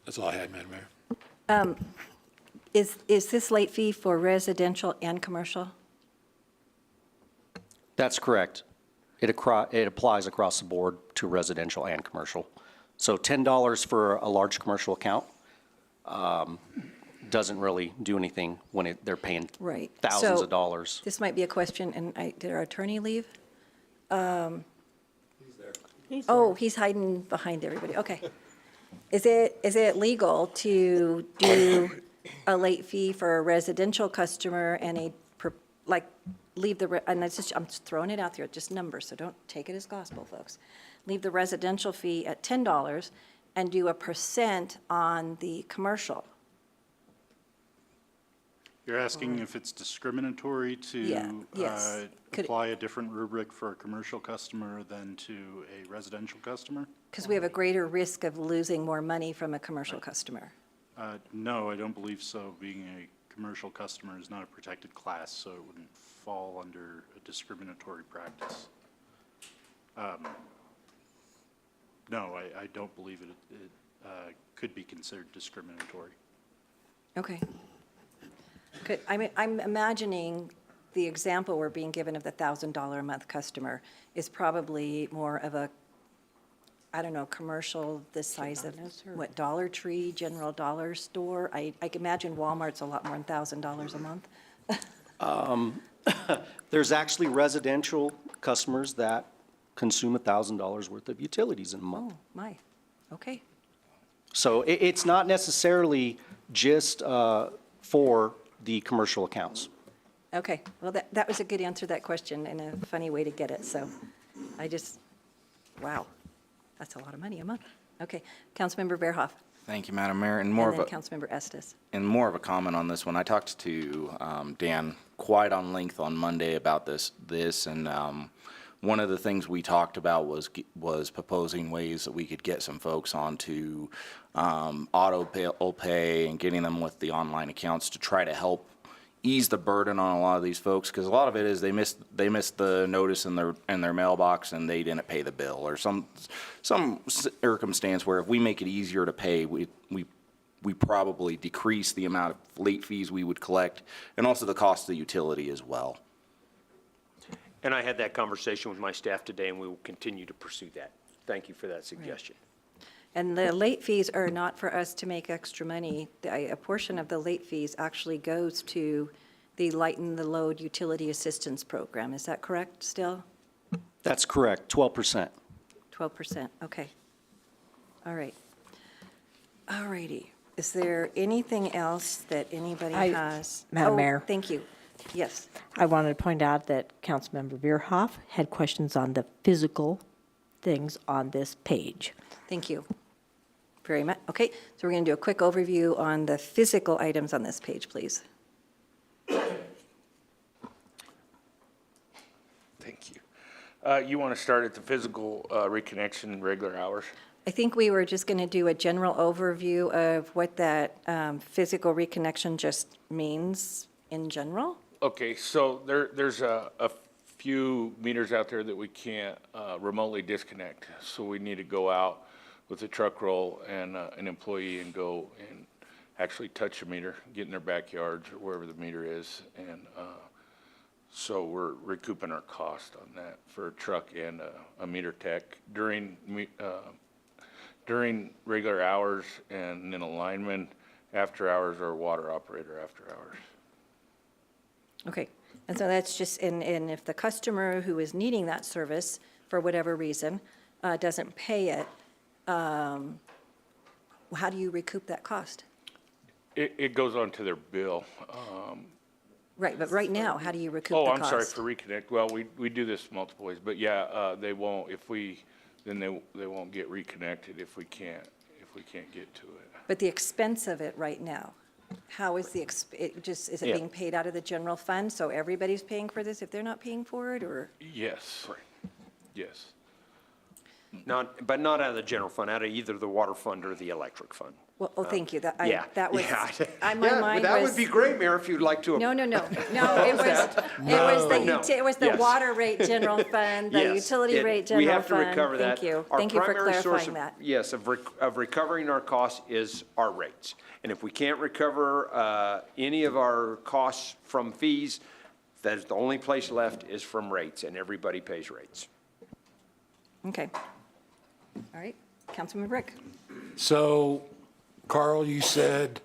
That's all I had, Madam Mayor. Is this late fee for residential and commercial? That's correct. It applies across the board to residential and commercial. So $10 for a large commercial account doesn't really do anything when they're paying Right. thousands So, of dollars. This might be a question, and did our attorney leave? Oh, he's hiding behind everybody. Okay. Is it legal to do a late fee for a residential customer and leave and it's just, I'm just throwing it out there, just numbers, so don't take it as gospel, folks. Leave the residential fee at $10 and do 1% on the commercial? You're asking if it's discriminatory Yeah, to yes. Could it- apply a different rubric for a commercial customer than to a residential customer? Because we have a greater risk of losing more money from a commercial customer. No, I don't believe so. Being a commercial customer is not a protected class, so it wouldn't fall under a discriminatory practice. No, I don't believe it could be considered discriminatory. Okay. I'm imagining the example we're being given of the $1,000 a month customer is probably more of a, I don't know, commercial this size of, what, Dollar Tree, General Dollar Store? I can imagine Walmart's a lot more than $1,000 a month. There's actually residential customers that consume $1,000 worth of utilities in a month. Oh, my, okay. So it's not necessarily just for the commercial accounts. Okay, well, that was a good answer to that question and a funny way to get it, so wow, that's a lot of money a month. Okay, Councilmember Verhoff, Thank you, Madam Mayor. and then Councilmember Estes. And more of a comment on this one. I talked to Dan quite on length on Monday about this, and one of the things we talked about was proposing ways that we could get some folks onto auto pay and getting them with the online accounts to try to help ease the burden on a lot of these folks, because a lot of it is they missed the notice in their mailbox and they didn't pay the bill, or some circumstance where if we make it easier to pay, we probably decrease the amount of late fees we would collect, and also the cost of the utility as well. And I had that conversation with my staff today, and we will continue to pursue that. Thank you for that suggestion. And the late fees are not for us to make extra money. A portion of the late fees actually goes to the Lighten the Load Utility Assistance Program. Is that correct still? That's correct, 12%. 12%, okay. All right. All righty. Is there anything else that anybody has? Madam Oh, Mayor. Thank you. Yes. I wanted to point out that Councilmember Veerhoff had questions on the physical things on this page. Thank you very much. Okay, so we're going to do a quick overview on the physical items on this page, please. Thank you. You want to start at the physical reconnection, regular hours? I think we were just going to do a general overview of what that physical reconnection just means in general. Okay, so there's a few meters out there that we can't remotely disconnect. So we need to go out with a truck roll and an employee and go and actually touch a meter, get in their backyards or wherever the meter is. And so we're recouping our cost on that for a truck and a meter tech during regular hours, and then a lineman after hours, or a water operator after hours. Okay, and so that's just, and if the customer who is needing that service, for whatever reason, doesn't pay it, how do you recoup that cost? It goes onto their bill. Right, but right now, how do you recoup the Oh, cost? I'm sorry, for reconnect. Well, we do this multiple ways, but yeah, they won't, then they won't get reconnected if we can't get to it. But the expense of it right now, how is is it Yeah. being paid out of the general fund? So everybody's paying for this if they're not paying for it, or? Yes. Yes. But not out of the general fund, out of either the water fund or the electric fund. Well, oh, thank you. That Yeah. was, Yeah. my Yeah, mind that was. would be great, Mayor, if you'd like to. No, it was the water rate general fund, the Yes, utility rate general fund. We have to recover that. Thank you. Our Thank you for primary source clarifying of- that. Yes, of recovering our costs is our rates. And if we can't recover any of our costs from fees, that is the only place left is from rates, and everybody pays rates. Okay. All right, Councilman Rick. So, Carl, you said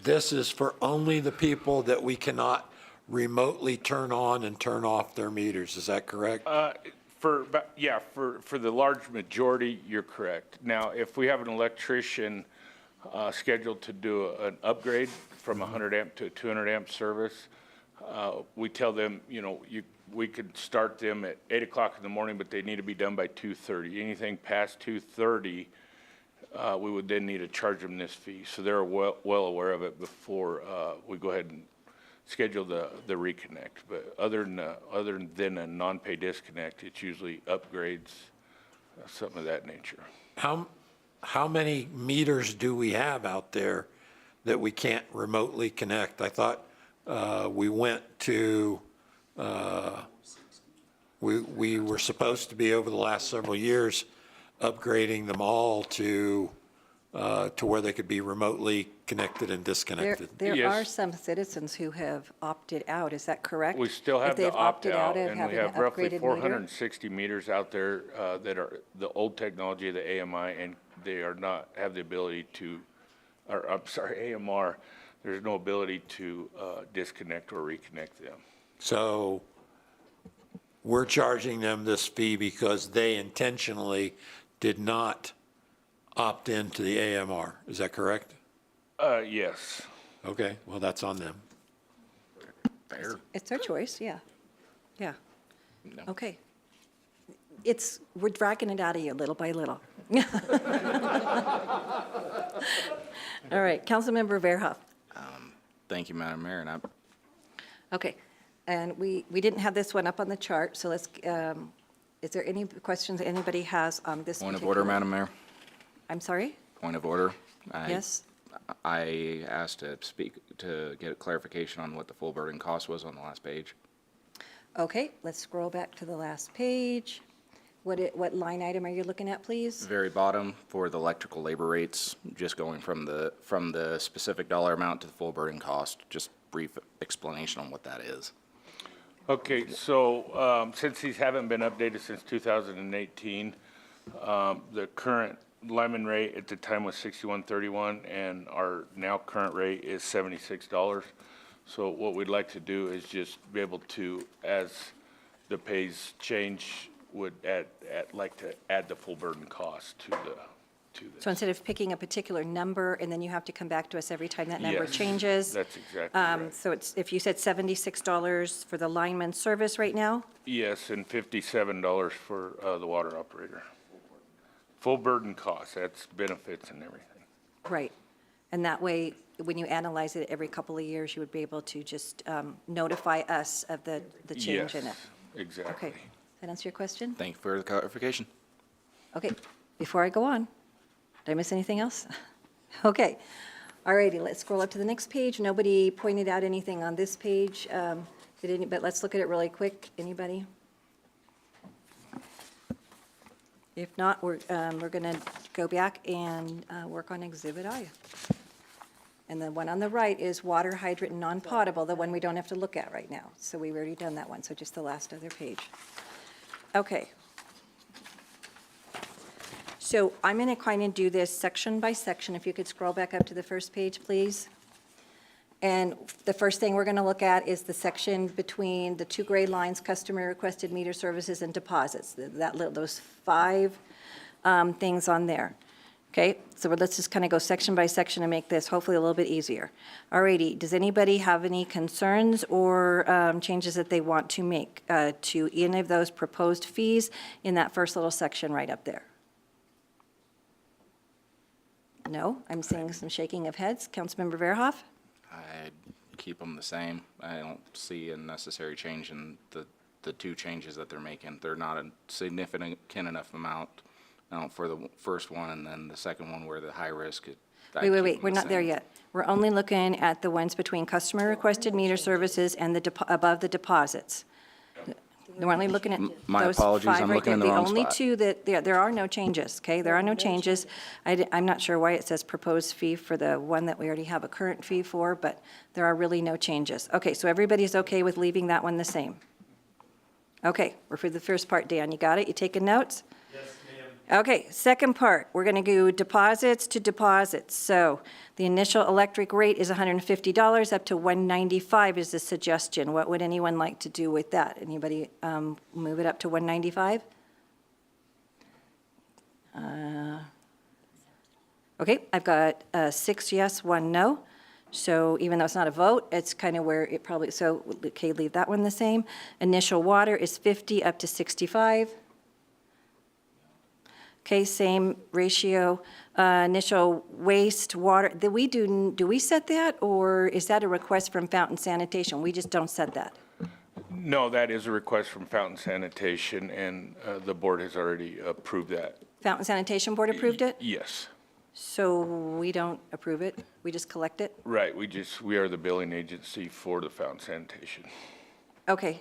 this is for only the people that we cannot remotely turn on and turn off their meters. Is that correct? For the large majority, you're correct. Now, if we have an electrician scheduled to do an upgrade from 100 amp to a 200 amp service, we tell them, we could start them at 8 o'clock in the morning, but they need to be done by 2:30. Anything past 2:30, we would then need to charge them this fee. So they're well aware of it before we go ahead and schedule the reconnect. But other than a non-pay disconnect, it's usually upgrades, something of that nature. How many meters do we have out there that we can't remotely connect? I thought we went to, we were supposed to be over the last several years upgrading them all to where they could be remotely connected and disconnected. There are some citizens who have opted out, is that correct? We still have If the they've opted opt-out, of and we having an have roughly upgraded meter? 460 meters out there that are the old technology, the AMI, and they are not, have the ability to, or I'm sorry, AMR, there's no ability to disconnect or reconnect them. So we're charging them this fee because they intentionally did not opt into the AMR. Is that correct? Yes. Okay, well, that's on them. Fair. It's their choice, yeah. Yeah. Okay. We're dragging it out of you little by little. All right, Councilmember Verhoff. Thank you, Madam Mayor, and Okay, and we didn't have this one up on the chart, so let's, is there any questions anybody has on this point of particular- order, Madam Mayor. I'm sorry? Point of order. Yes? I asked to get clarification on what the full burden cost was on the last page. Okay, let's scroll back to the last page. What line item are you looking at, please? Very bottom for the electrical labor rates, just going from the specific dollar amount to the full burden cost. Just brief explanation on what that is. Okay, so since these haven't been updated since 2018, the current Lyman rate at the time was $61.31, and our now current rate is $76. So what we'd like to do is just be able to, as the pays change, would like to add the full burden cost to this. So instead of picking a particular number, and then you have to come back to us every time that number Yes, changes? that's exactly right. So it's, if you said $76 for the lineman service right now? Yes, and $57 for the water operator. Full burden cost, that's benefits and everything. Right. And that way, when you analyze it every couple of years, you would be able to just notify us of the change in it? Yes, exactly. Okay. Does that answer your question? Thank you for the clarification. Okay. Before I go on, did I miss anything else? Okay. All righty, let's scroll up to the next page. Nobody pointed out anything on this page. But let's look at it really quick. Anybody? If not, we're going to go back and work on Exhibit I. And the one on the right is water hydrant and non-potable, the one we don't have to look at right now. So we've already done that one, so just the last other page. Okay. So I'm going to kind of do this section by section. If you could scroll back up to the first page, please. And the first thing we're going to look at is the section between the two gray lines, customer requested meter services and deposits, those 5 things on there. Okay, so let's just kind of go section by section and make this hopefully a little bit easier. Alrighty, does anybody have any concerns or changes that they want to make to any of those proposed fees in that first little section right up there? No, I'm seeing some shaking of heads. Councilmember Verhoff? I'd keep them the same. I don't see a necessary change in the two changes that they're making. They're not a significant enough amount for the first one, and then the second one where the high risk. Wait, we're not there yet. We're only looking at the ones between customer-requested meter services and above the deposits. We're only looking at My those apologies, five I'm right looking there. in the wrong The only spot. two that, there are no changes, okay? There are no changes. I'm not sure why it says proposed fee for the one that we already have a current fee for, but there are really no changes. Okay, so everybody's okay with leaving that one the same? Okay, we're for the first part, Dan, you got it? You taking notes? Yes, ma'am. Okay, second part, we're gonna go deposits to deposits. So the initial electric rate is $150, up to $195 is the suggestion. What would anyone like to do with that? Anybody move it up to $195? Okay, I've got 6 yes, 1 no. So even though it's not a vote, it's kind of where it probably, so, okay, leave that one the same. Initial water is 50 up to 65. Okay, same ratio. Initial waste water, do we set that, or is that a request from Fountain Sanitation? We just don't set that. No, that is a request from Fountain Sanitation, and the board has already approved that. Fountain Sanitation Board approved it? Yes. So we don't approve it? We just collect it? Right, we are the billing agency for the Fountain Sanitation. Okay.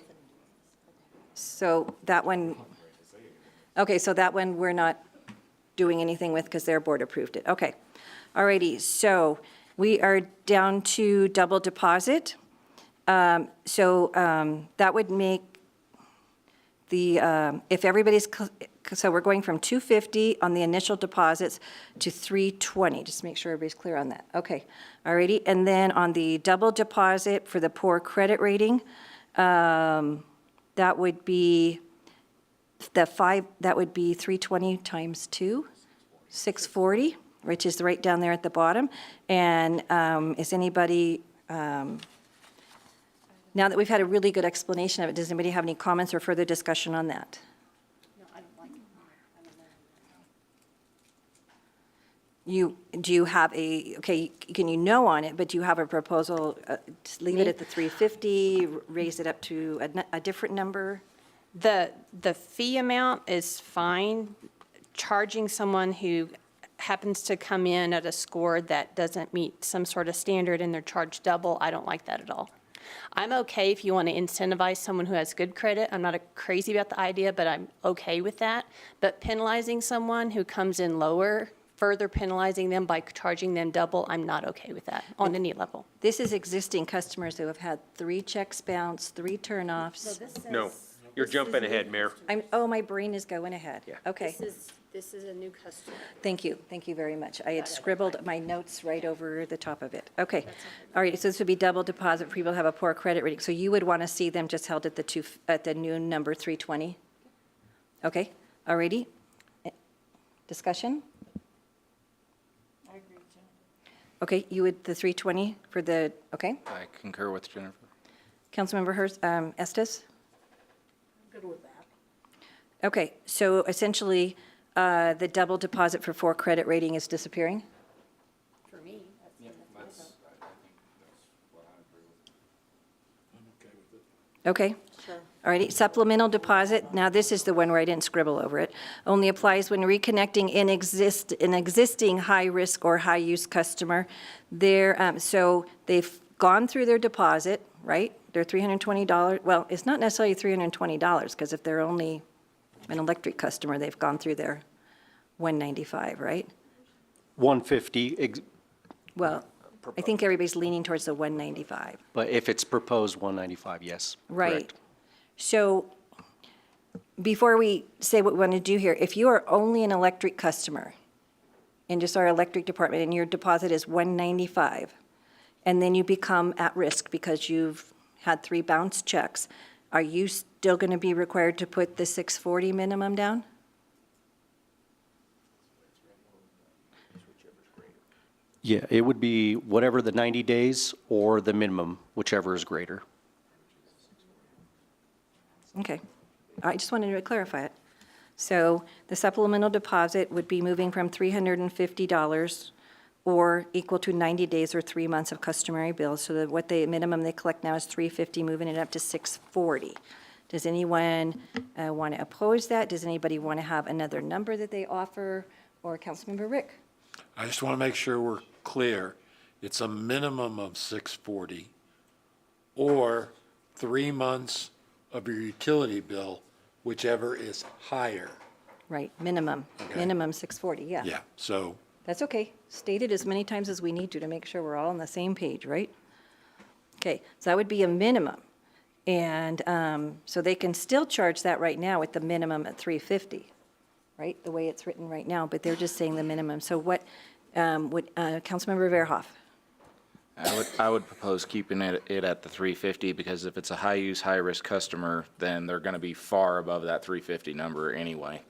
So that one, okay, so that one we're not doing anything with because their board approved it. Okay. All righty, so we are down to double deposit. That would make the, if everybody's, so we're going from 250 on the initial deposits to 320, just make sure everybody's clear on that. Okay, all righty. And then on the double deposit for the poor credit rating, that would be that would be 320 times 2, 640, which is right down there at the bottom. And is anybody, now that we've had a really good explanation of it, does anybody have any comments or further discussion on that? Do you have okay, can you know on it, but do you have a proposal, just leave it at the 350, raise it up to a different number? The fee amount is fine. Charging someone who happens to come in at a score that doesn't meet some sort of standard and they're charged double, I don't like that at all. I'm okay if you want to incentivize someone who has good credit. I'm not crazy about the idea, but I'm okay with that. But penalizing someone who comes in lower, further penalizing them by charging them double, I'm not okay with that on any level. This is existing customers who have had 3 checks bounce, 3 turnoffs. No, you're jumping ahead, Mayor. My brain is going ahead. Yeah. Okay. This is a new customer. Thank you very much. I had scribbled my notes right over the top of it. Okay, all right, so this would be double deposit for people who have a poor credit rating. So you would want to see them just held at the new number 320? Okay, all righty. Discussion? I agree, Jennifer. Okay, you would, the 320 for the, okay. I concur with Jennifer. Councilmember Estes? I'm good with that. Okay, so essentially, the double deposit for 4 credit rating is disappearing? For me, Okay. Sure. All righty, supplemental deposit, now this is the one where I didn't scribble over it, only applies when reconnecting an existing high-risk or high-use customer. So they've gone through their deposit, right? They're $320, well, it's not necessarily $320, because if they're only an electric customer, they've gone through their $195, right? 150, Well, I think everybody's leaning towards the $195. but if it's proposed 195, yes. Right. correct. So before we say what we want to do here, if you are only an electric customer in just our electric department and your deposit is $195, and then you become at risk because you've had 3 bounce checks, are you still going to be required to put the $640 minimum down? Yeah, it would be whatever the 90 days or the minimum, whichever is greater. Okay. I just wanted to clarify it. So the supplemental deposit would be moving from $350 or equal to 90 days or 3 months of customary bills. So that what the minimum they collect now is $350, moving it up to $640. Does anyone want to oppose that? Does anybody want to have another number that they offer? Or Councilmember Rick? I just want to make sure we're clear. It's a minimum of 640 or 3 months of your utility bill, whichever is higher. Right, minimum, Okay. minimum 640, yeah. Yeah, so That's okay. State it as many times as we need to make sure we're all on the same page, right? Okay, so that would be a minimum. And so they can still charge that right now with the minimum at $350, right? The way it's written right now, but they're just saying the minimum. So what would, Councilmember Verhoff? I would propose keeping it at the 350 because if it's a high-use, high-risk customer, then they're going to be far above that 350 number anyway.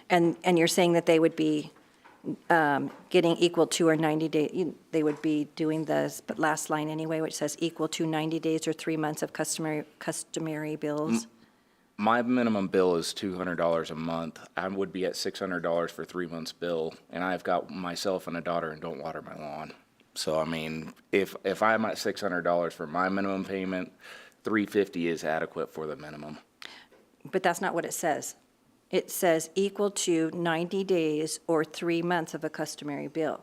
And you're saying that they would be getting equal to or 90 days, they would be doing the last line anyway, which says equal to 90 days or 3 months of customary bills? My minimum bill is $200 a month. I would be at $600 for 3 months' bill, and I've got myself and a daughter and don't water my lawn. So, I mean, if I'm at $600 for my minimum payment, $350 is adequate for the minimum. But that's not what it says. It says equal to 90 days or 3 months of a customary bill.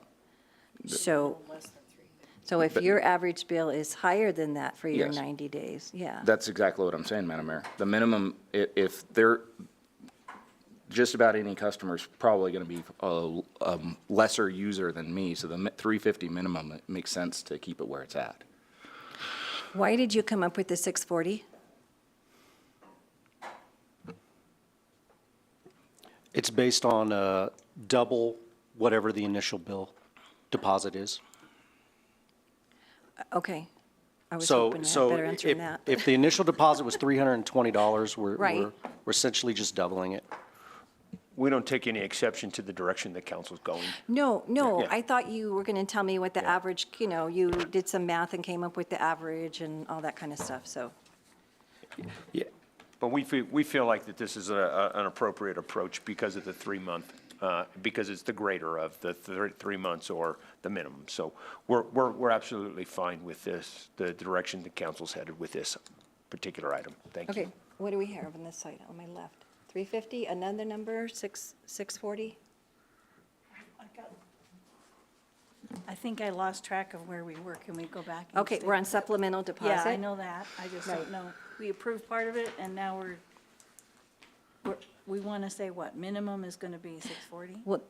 So if your average bill is higher than that for your Yes. 90 days, yeah. That's exactly what I'm saying, Madam Mayor. The minimum, if they're, just about any customer's probably going to be a lesser user than me, so the 350 minimum, it makes sense to keep it where it's at. Why did you come up with the 640? It's based on double whatever the initial bill deposit is. Okay. I was So, hoping to have so better answer if, than that. if the initial deposit was $320, Right. we're essentially just doubling it. We don't take any exception to the direction the council's going. No, Yeah. I thought you were going to tell me what the average, you did some math and came up with the average and all that kind of stuff, so. Yeah, but we feel like that this is an appropriate approach because of the 3 month, because it's the greater of the 3 months or the minimum. So we're absolutely fine with this, the direction the council's headed with this particular item. Thank you. Okay, what do we have on this side, on my left? 350, another number, 640? I think I lost track of where we were. Can we go back? and Okay, stay? we're on supplemental deposit. Yeah, I know that. I just Right. don't know. We approved part of it, and now we want to say what? Minimum is going to be 640? Well,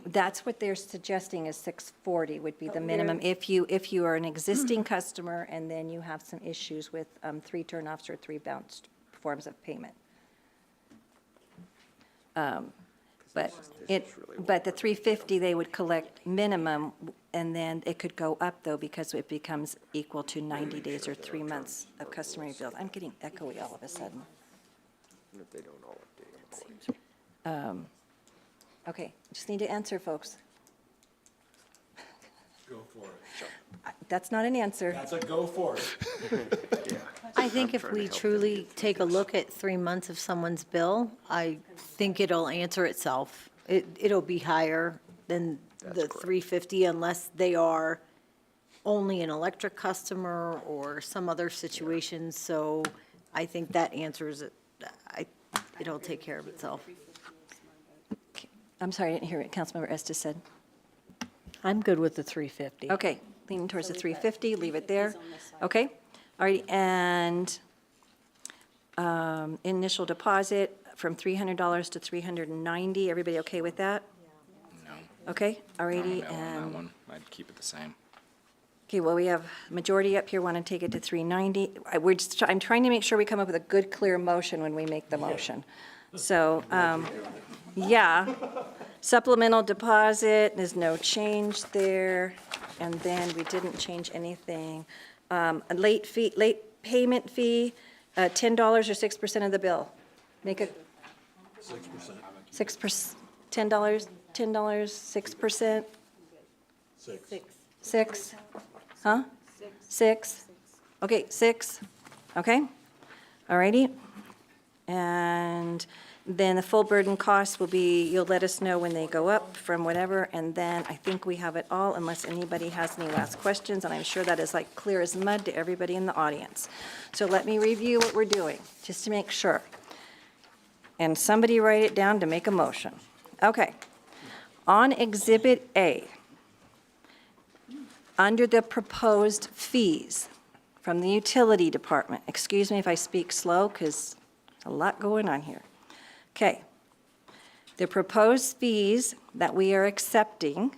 that's what they're suggesting is 640 would be the But minimum we're- if you are an existing customer and then you have some issues with 3 turnoffs or 3 bounced forms of payment. But the 350, they would collect minimum, and then it could go up, though, because it becomes equal to 90 days or 3 months of customary bills. I'm getting echoey all of a sudden. If they don't all update. Okay, just need to answer, folks. go for it. That's not an answer. That's a go for it. I think if we truly take a look at 3 months of someone's bill, I think it'll answer itself. It'll be higher than the 350 unless they are only an electric customer or some other situation. So I think that answers it. It'll take care of itself. I'm sorry, I didn't hear what Councilmember Estes said. I'm good with the 350. Okay, leaning towards the 350, leave it there. Okay, all right, and initial deposit from $300 to $390, everybody okay with that? No. Okay, all righty, No on that and, one. I'd keep it the same. okay, well, we have majority up here want to take it to 390. I'm trying to make sure we come up with a good, clear motion when we make the motion. So, yeah, supplemental deposit, there's no change there, and then we didn't change anything. A late payment fee, $10 or 6% of the bill. Make it 6%. 6%, $10, $10, 6%? Six. 6? Huh? 6? Okay, 6, okay. All righty. And then the full burden cost will be, you'll let us know when they go up from whatever, and then I think we have it all unless anybody has any last questions, and I'm sure that is like clear as mud to everybody in the audience. So let me review what we're doing, just to make sure. And somebody write it down to make a motion. Okay. On Exhibit A, under the proposed fees from the utility department, excuse me if I speak slow because a lot going on here. Okay. The proposed fees that we are accepting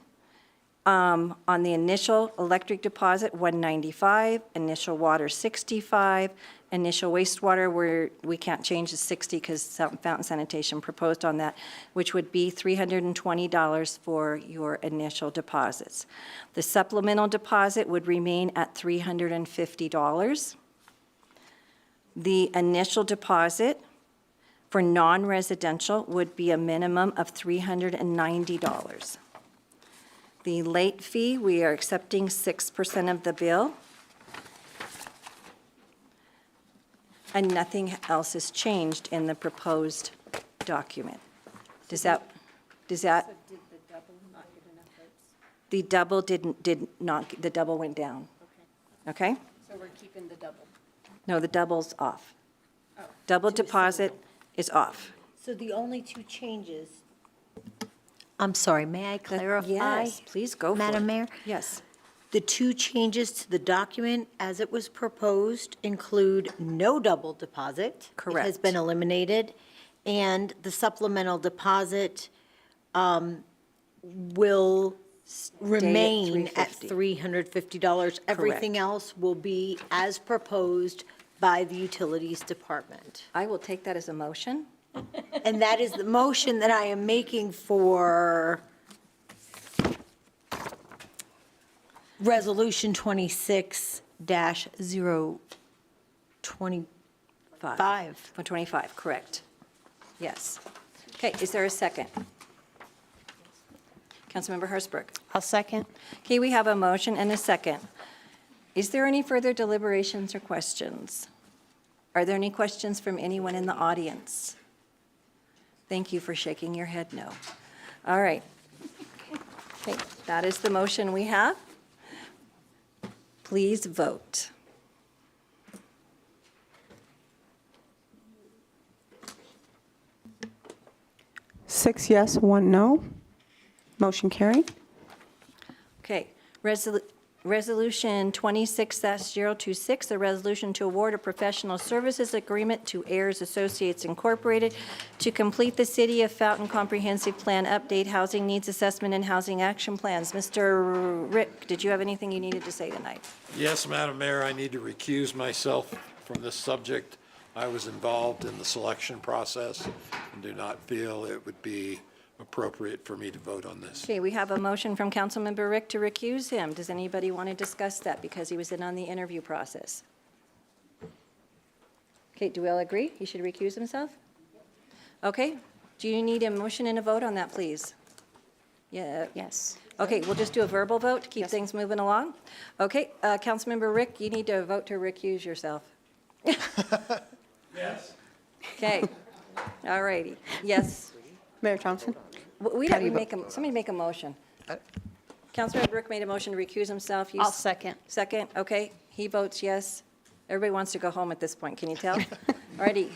on the initial electric deposit, $195, initial water, $65, initial wastewater, we can't change the 60 because Fountain Sanitation proposed on that, which would be $320 for your initial deposits. The supplemental deposit would remain at $350. The initial deposit for non-residential would be a minimum of $390. The late fee, we are accepting 6% of the bill. And nothing else is changed in the proposed document. Does that, So did the double not get enough votes? the double did not, the double went down. Okay? So we're keeping the double. No, the double's off. Oh, Double to a deposit is off. So the only two changes. I'm sorry, may I clarify? Yes, please go for it. Madam Mayor? Yes. The two changes to the document as it was proposed include no double deposit. It has Correct. been eliminated, and the supplemental deposit will remain at $350. Everything else will be as proposed by the Utilities Department. I will take that as a motion. And that is the motion that I am making for Resolution 26-025. 25, correct. Yes. Okay, is there a second? Councilmember Hertzberg. I'll second. Okay, we have a motion and a second. Is there any further deliberations or questions? Are there any questions from anyone in the audience? Thank you for shaking your head no. All right. Okay, that is the motion we have. Please vote. Six yes, one no. Motion carried. Okay, Resolution 26-026, a resolution to award a professional services agreement to Ayers Associates Incorporated to complete the City of Fountain Comprehensive Plan Update, Housing Needs Assessment, and Housing Action Plans. Mr. Rick, did you have anything you needed to say tonight? Yes, Madam Mayor, I need to recuse myself from this subject. I was involved in the selection process and do not feel it would be appropriate for me to vote on this. Okay, we have a motion from Councilmember Rick to recuse him. Does anybody want to discuss that because he was in on the interview process? Okay, do we all agree he should recuse himself? Okay, do you need a motion and a vote on that, please? Yeah. Yes. Okay, we'll just do a verbal vote to keep things moving along. Okay, Councilmember Rick, you need to vote to recuse yourself. Yes. Okay, all righty, yes. Mayor Thompson? We How do you didn't somebody make a motion. Councilmember Rick made a motion to recuse himself. You I'll second. Second, okay. He votes yes. Everybody wants to go home at this point, can you tell? Alrighty,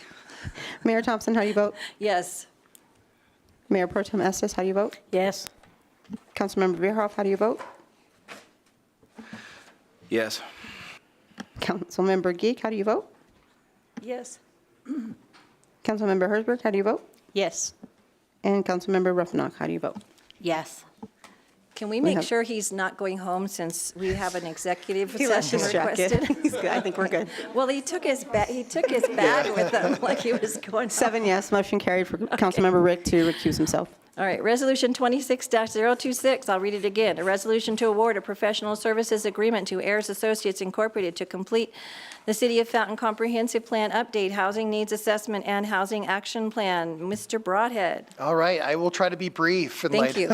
Mayor Thompson, how do you vote? yes. Mayor Pro Tem Estes, how do you vote? Yes. Councilmember Veerhoff, how do you vote? Yes. Councilmember Geek, how do you vote? Yes. Councilmember Hertzberg, how do you vote? Yes. And Councilmember Ruffinock, how do you vote? Yes. Can we We make have- sure he's not going home since we have an executive He left session his jacket. requested? He's good. I think we're good. Well, he took his bag with him like he was going. 7 yes, motion carried for Councilmember Rick to recuse himself. All right, Resolution 26-026, I'll read it again. A resolution to award a professional services agreement to Ayers Associates Incorporated to complete the City of Fountain Comprehensive Plan Update, Housing Needs Assessment, and Housing Action Plan. Mr. Broadhead. All right, I will try to be brief. Thank you.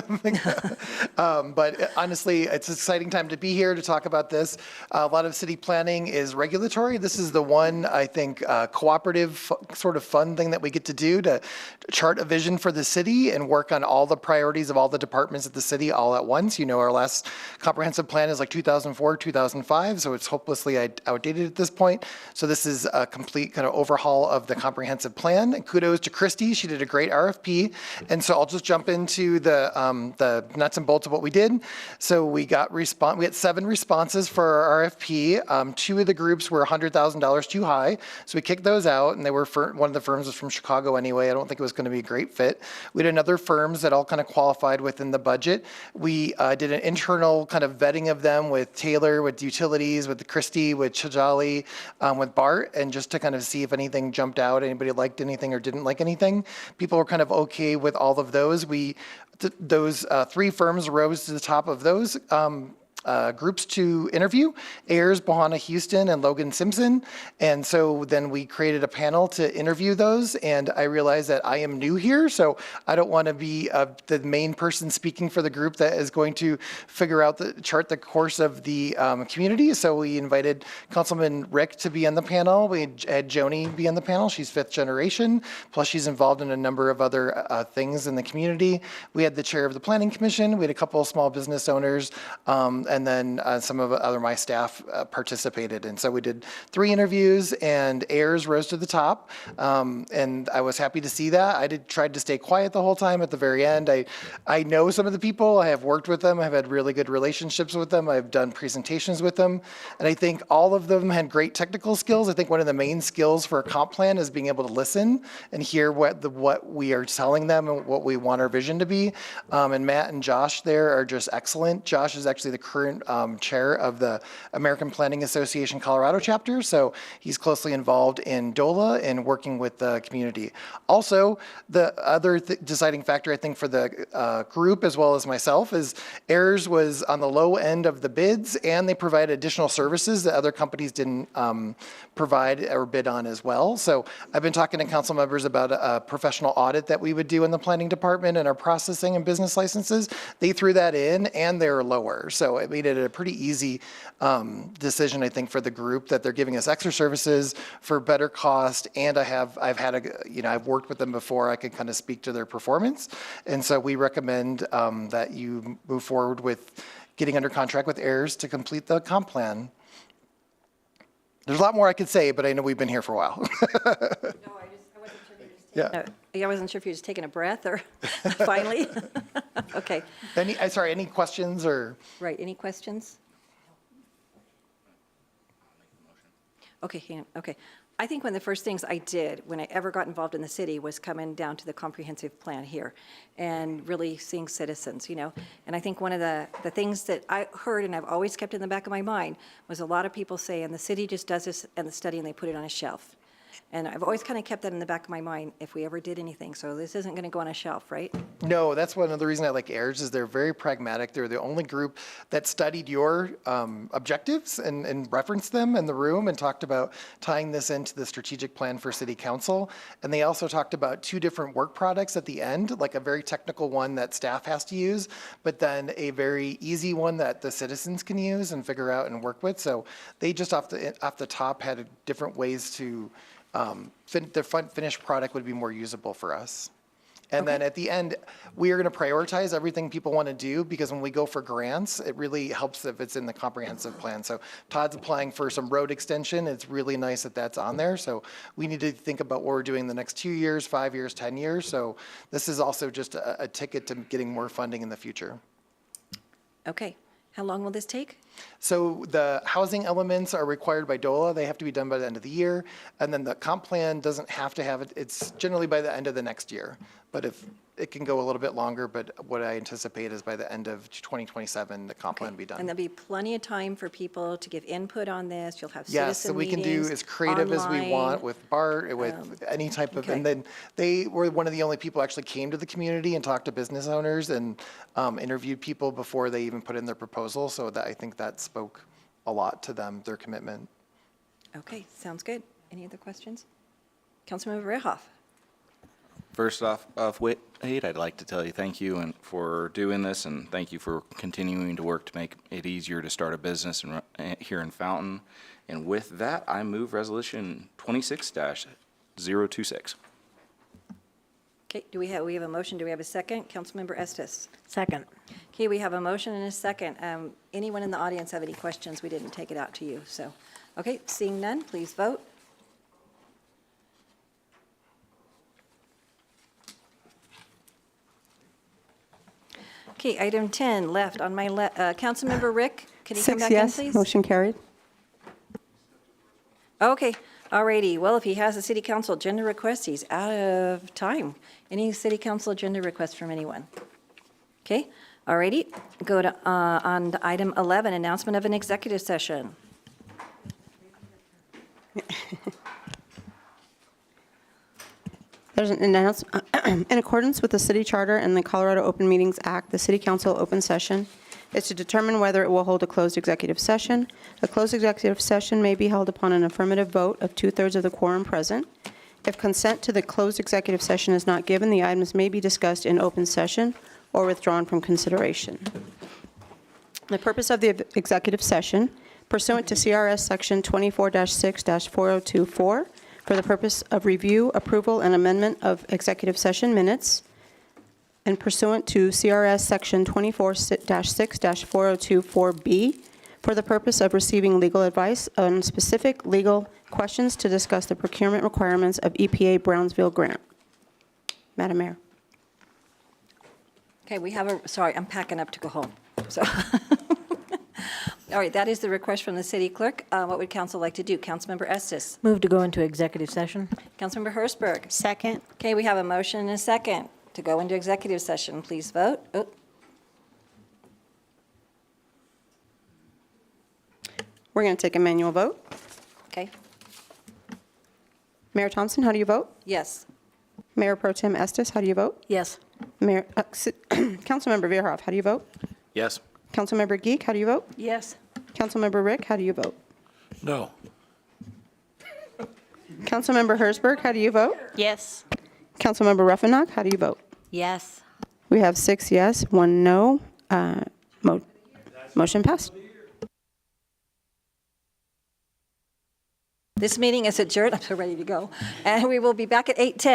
But honestly, it's an exciting time to be here to talk about this. A lot of city planning is regulatory. This is the one, I think, cooperative sort of fun thing that we get to do to chart a vision for the city and work on all the priorities of all the departments of the city all at once. You know, our last comprehensive plan is like 2004, 2005, so it's hopelessly outdated at this point. So this is a complete kind of overhaul of the comprehensive plan. And kudos to Christy, she did a great RFP. And so I'll just jump into the nuts and bolts of what we did. So we had 7 responses for our RFP. 2 of the groups were $100,000 too high, so we kicked those out. And they were one of the firms was from Chicago anyway. I don't think it was going to be a great fit. We had another firms that all kind of qualified within the budget. We did an internal kind of vetting of them with Taylor, with Utilities, with Christie, with Chajali, with Bart, and just to kind of see if anything jumped out, anybody liked anything or didn't like anything. People were kind of okay with all of those. Those 3 firms rose to the top of those groups to interview, Ayers, Bohanna Houston, and Logan Simpson. And so then we created a panel to interview those, and I realized that I am new here, so I don't want to be the main person speaking for the group that is going to figure out chart the course of the community. So we invited Councilman Rick to be on the panel. We had Joni be on the panel. She's 5th generation, plus she's involved in a number of other things in the community. We had the chair of the Planning Commission. We had a couple of small business owners, and then some of my staff participated. And so we did 3 interviews, and Ayers rose to the top, and I was happy to see that. I tried to stay quiet the whole time at the very end. I know some of the people. I have worked with them. I've had really good relationships with them. I've done presentations with them, and I think all of them had great technical skills. I think one of the main skills for a comp plan is being able to listen and hear what we are telling them and what we want our vision to be. And Matt and Josh there are just excellent. Josh is actually the current chair of the American Planning Association Colorado chapter, so he's closely involved in DOLA and working with the community. Also, the other deciding factor, I think, for the group as well as myself is Ayers was on the low end of the bids, and they provide additional services that other companies didn't provide or bid on as well. So I've been talking to council members about a professional audit that we would do in the planning department and our processing and business licenses. They threw that in, and they're lower. So it made it a pretty easy decision, I think, for the group that they're giving us extra services for better cost. And I've worked with them before. I can kind of speak to their performance. And so we recommend that you move forward with getting under contract with Ayers to complete the comp plan. There's a lot more I could say, but I know we've been here for a while. I wasn't sure if you were just taking a breath or finally. Okay. Any questions or? Right, any questions? Okay, hang on. Okay. I think one of the first things I did when I ever got involved in the city was coming down to the comprehensive plan here and really seeing citizens, And I think one of the things that I heard and I've always kept in the back of my mind was a lot of people saying the city just does this and the study and they put it on a shelf. And I've always kind of kept that in the back of my mind if we ever did anything. So this isn't going to go on a shelf, right? No, that's one of the reasons I like Ayers is they're very pragmatic. They're the only group that studied your objectives and referenced them in the room and talked about tying this into the strategic plan for city council. And they also talked about 2 different work products at the end, like a very technical one that staff has to use, but then a very easy one that the citizens can use and figure out and work with. So they just off the top had different ways to the finished product would be more usable for us. And then at the end, we are going to prioritize everything people want to do, because when we go for grants, it really helps if it's in the comprehensive plan. So Todd's applying for some road extension. It's really nice that that's on there. So we need to think about what we're doing the next 2 years, 5 years, 10 years. So this is also just a ticket to getting more funding in the future. Okay. How long will this take? So the housing elements are required by DOLA. They have to be done by the end of the year. And then the comp plan doesn't have to have it. It's generally by the end of the next year. But it can go a little bit longer, but what I anticipate is by the end of 2027, the comp plan will be done. And there'll be plenty of time for people to give input on this. You'll have Yes, so citizen we can do meetings, as creative as we online. want with Bart, with any type of, okay. and then they were one of the only people who actually came to the community and talked to business owners and interviewed people before they even put in their proposal. So that, I think that spoke a lot to them, their commitment. Okay, sounds good. Any other questions? Councilmember Rehhoff. First off, Wade, I'd like to tell you thank you and for doing this, and thank you for continuing to work to make it easier to start a business here in Fountain. And with that, I move Resolution 26-026. Okay, we have a motion, do we have a second? Councilmember Estes. Second. Okay, we have a motion and a second. Anyone in the audience have any questions? We didn't take it out to you, so. Okay, seeing none, please vote. Okay, item 10, left on my Councilmember Rick, can you come 6 back in, yes, please? motion carried. Okay, all righty. Well, if he has a city council agenda request, he's out of time. Any city council agenda requests from anyone? Okay, all righty. Go to, on to item 11, announcement of an executive session. There's an announcement. In accordance with the city charter and the Colorado Open Meetings Act, the city council open session is to determine whether it will hold a closed executive session. A closed executive session may be held upon an affirmative vote of 2/3 of the quorum present. If consent to the closed executive session is not given, the items may be discussed in open session or withdrawn from consideration. The purpose of the executive session, pursuant to CRS Section 24-6-4024, for the purpose of review, approval, and amendment of executive session minutes, and pursuant to CRS Section 24-6-4024B, for the purpose of receiving legal advice on specific legal questions to discuss the procurement requirements of EPA Brownsville grant. Madam Mayor. Okay, we have a, sorry, I'm packing up to go home, so. All right, that is the request from the city clerk. What would council like to do? Councilmember Estes. Move to go into executive session. Councilmember Hertzberg. Second. Okay, we have a motion and a second to go into executive session. Please vote. Oh, We're going to take a manual vote. okay, Mayor Thompson, how do you vote? yes. Mayor Pro Tem Estes, how do you vote? Yes. Mayor, Councilmember Veerhoff, how do you vote? Yes. Councilmember Geek, how do you vote? Yes. Councilmember Rick, how do you vote? No. Councilmember Hertzberg, how do you vote? Yes. Councilmember Ruffenach, how do you vote? Yes. We have 6 yes, 1 no. Motion passed. This meeting is adjourned. I'm so ready to go. And we will be back at 8:10.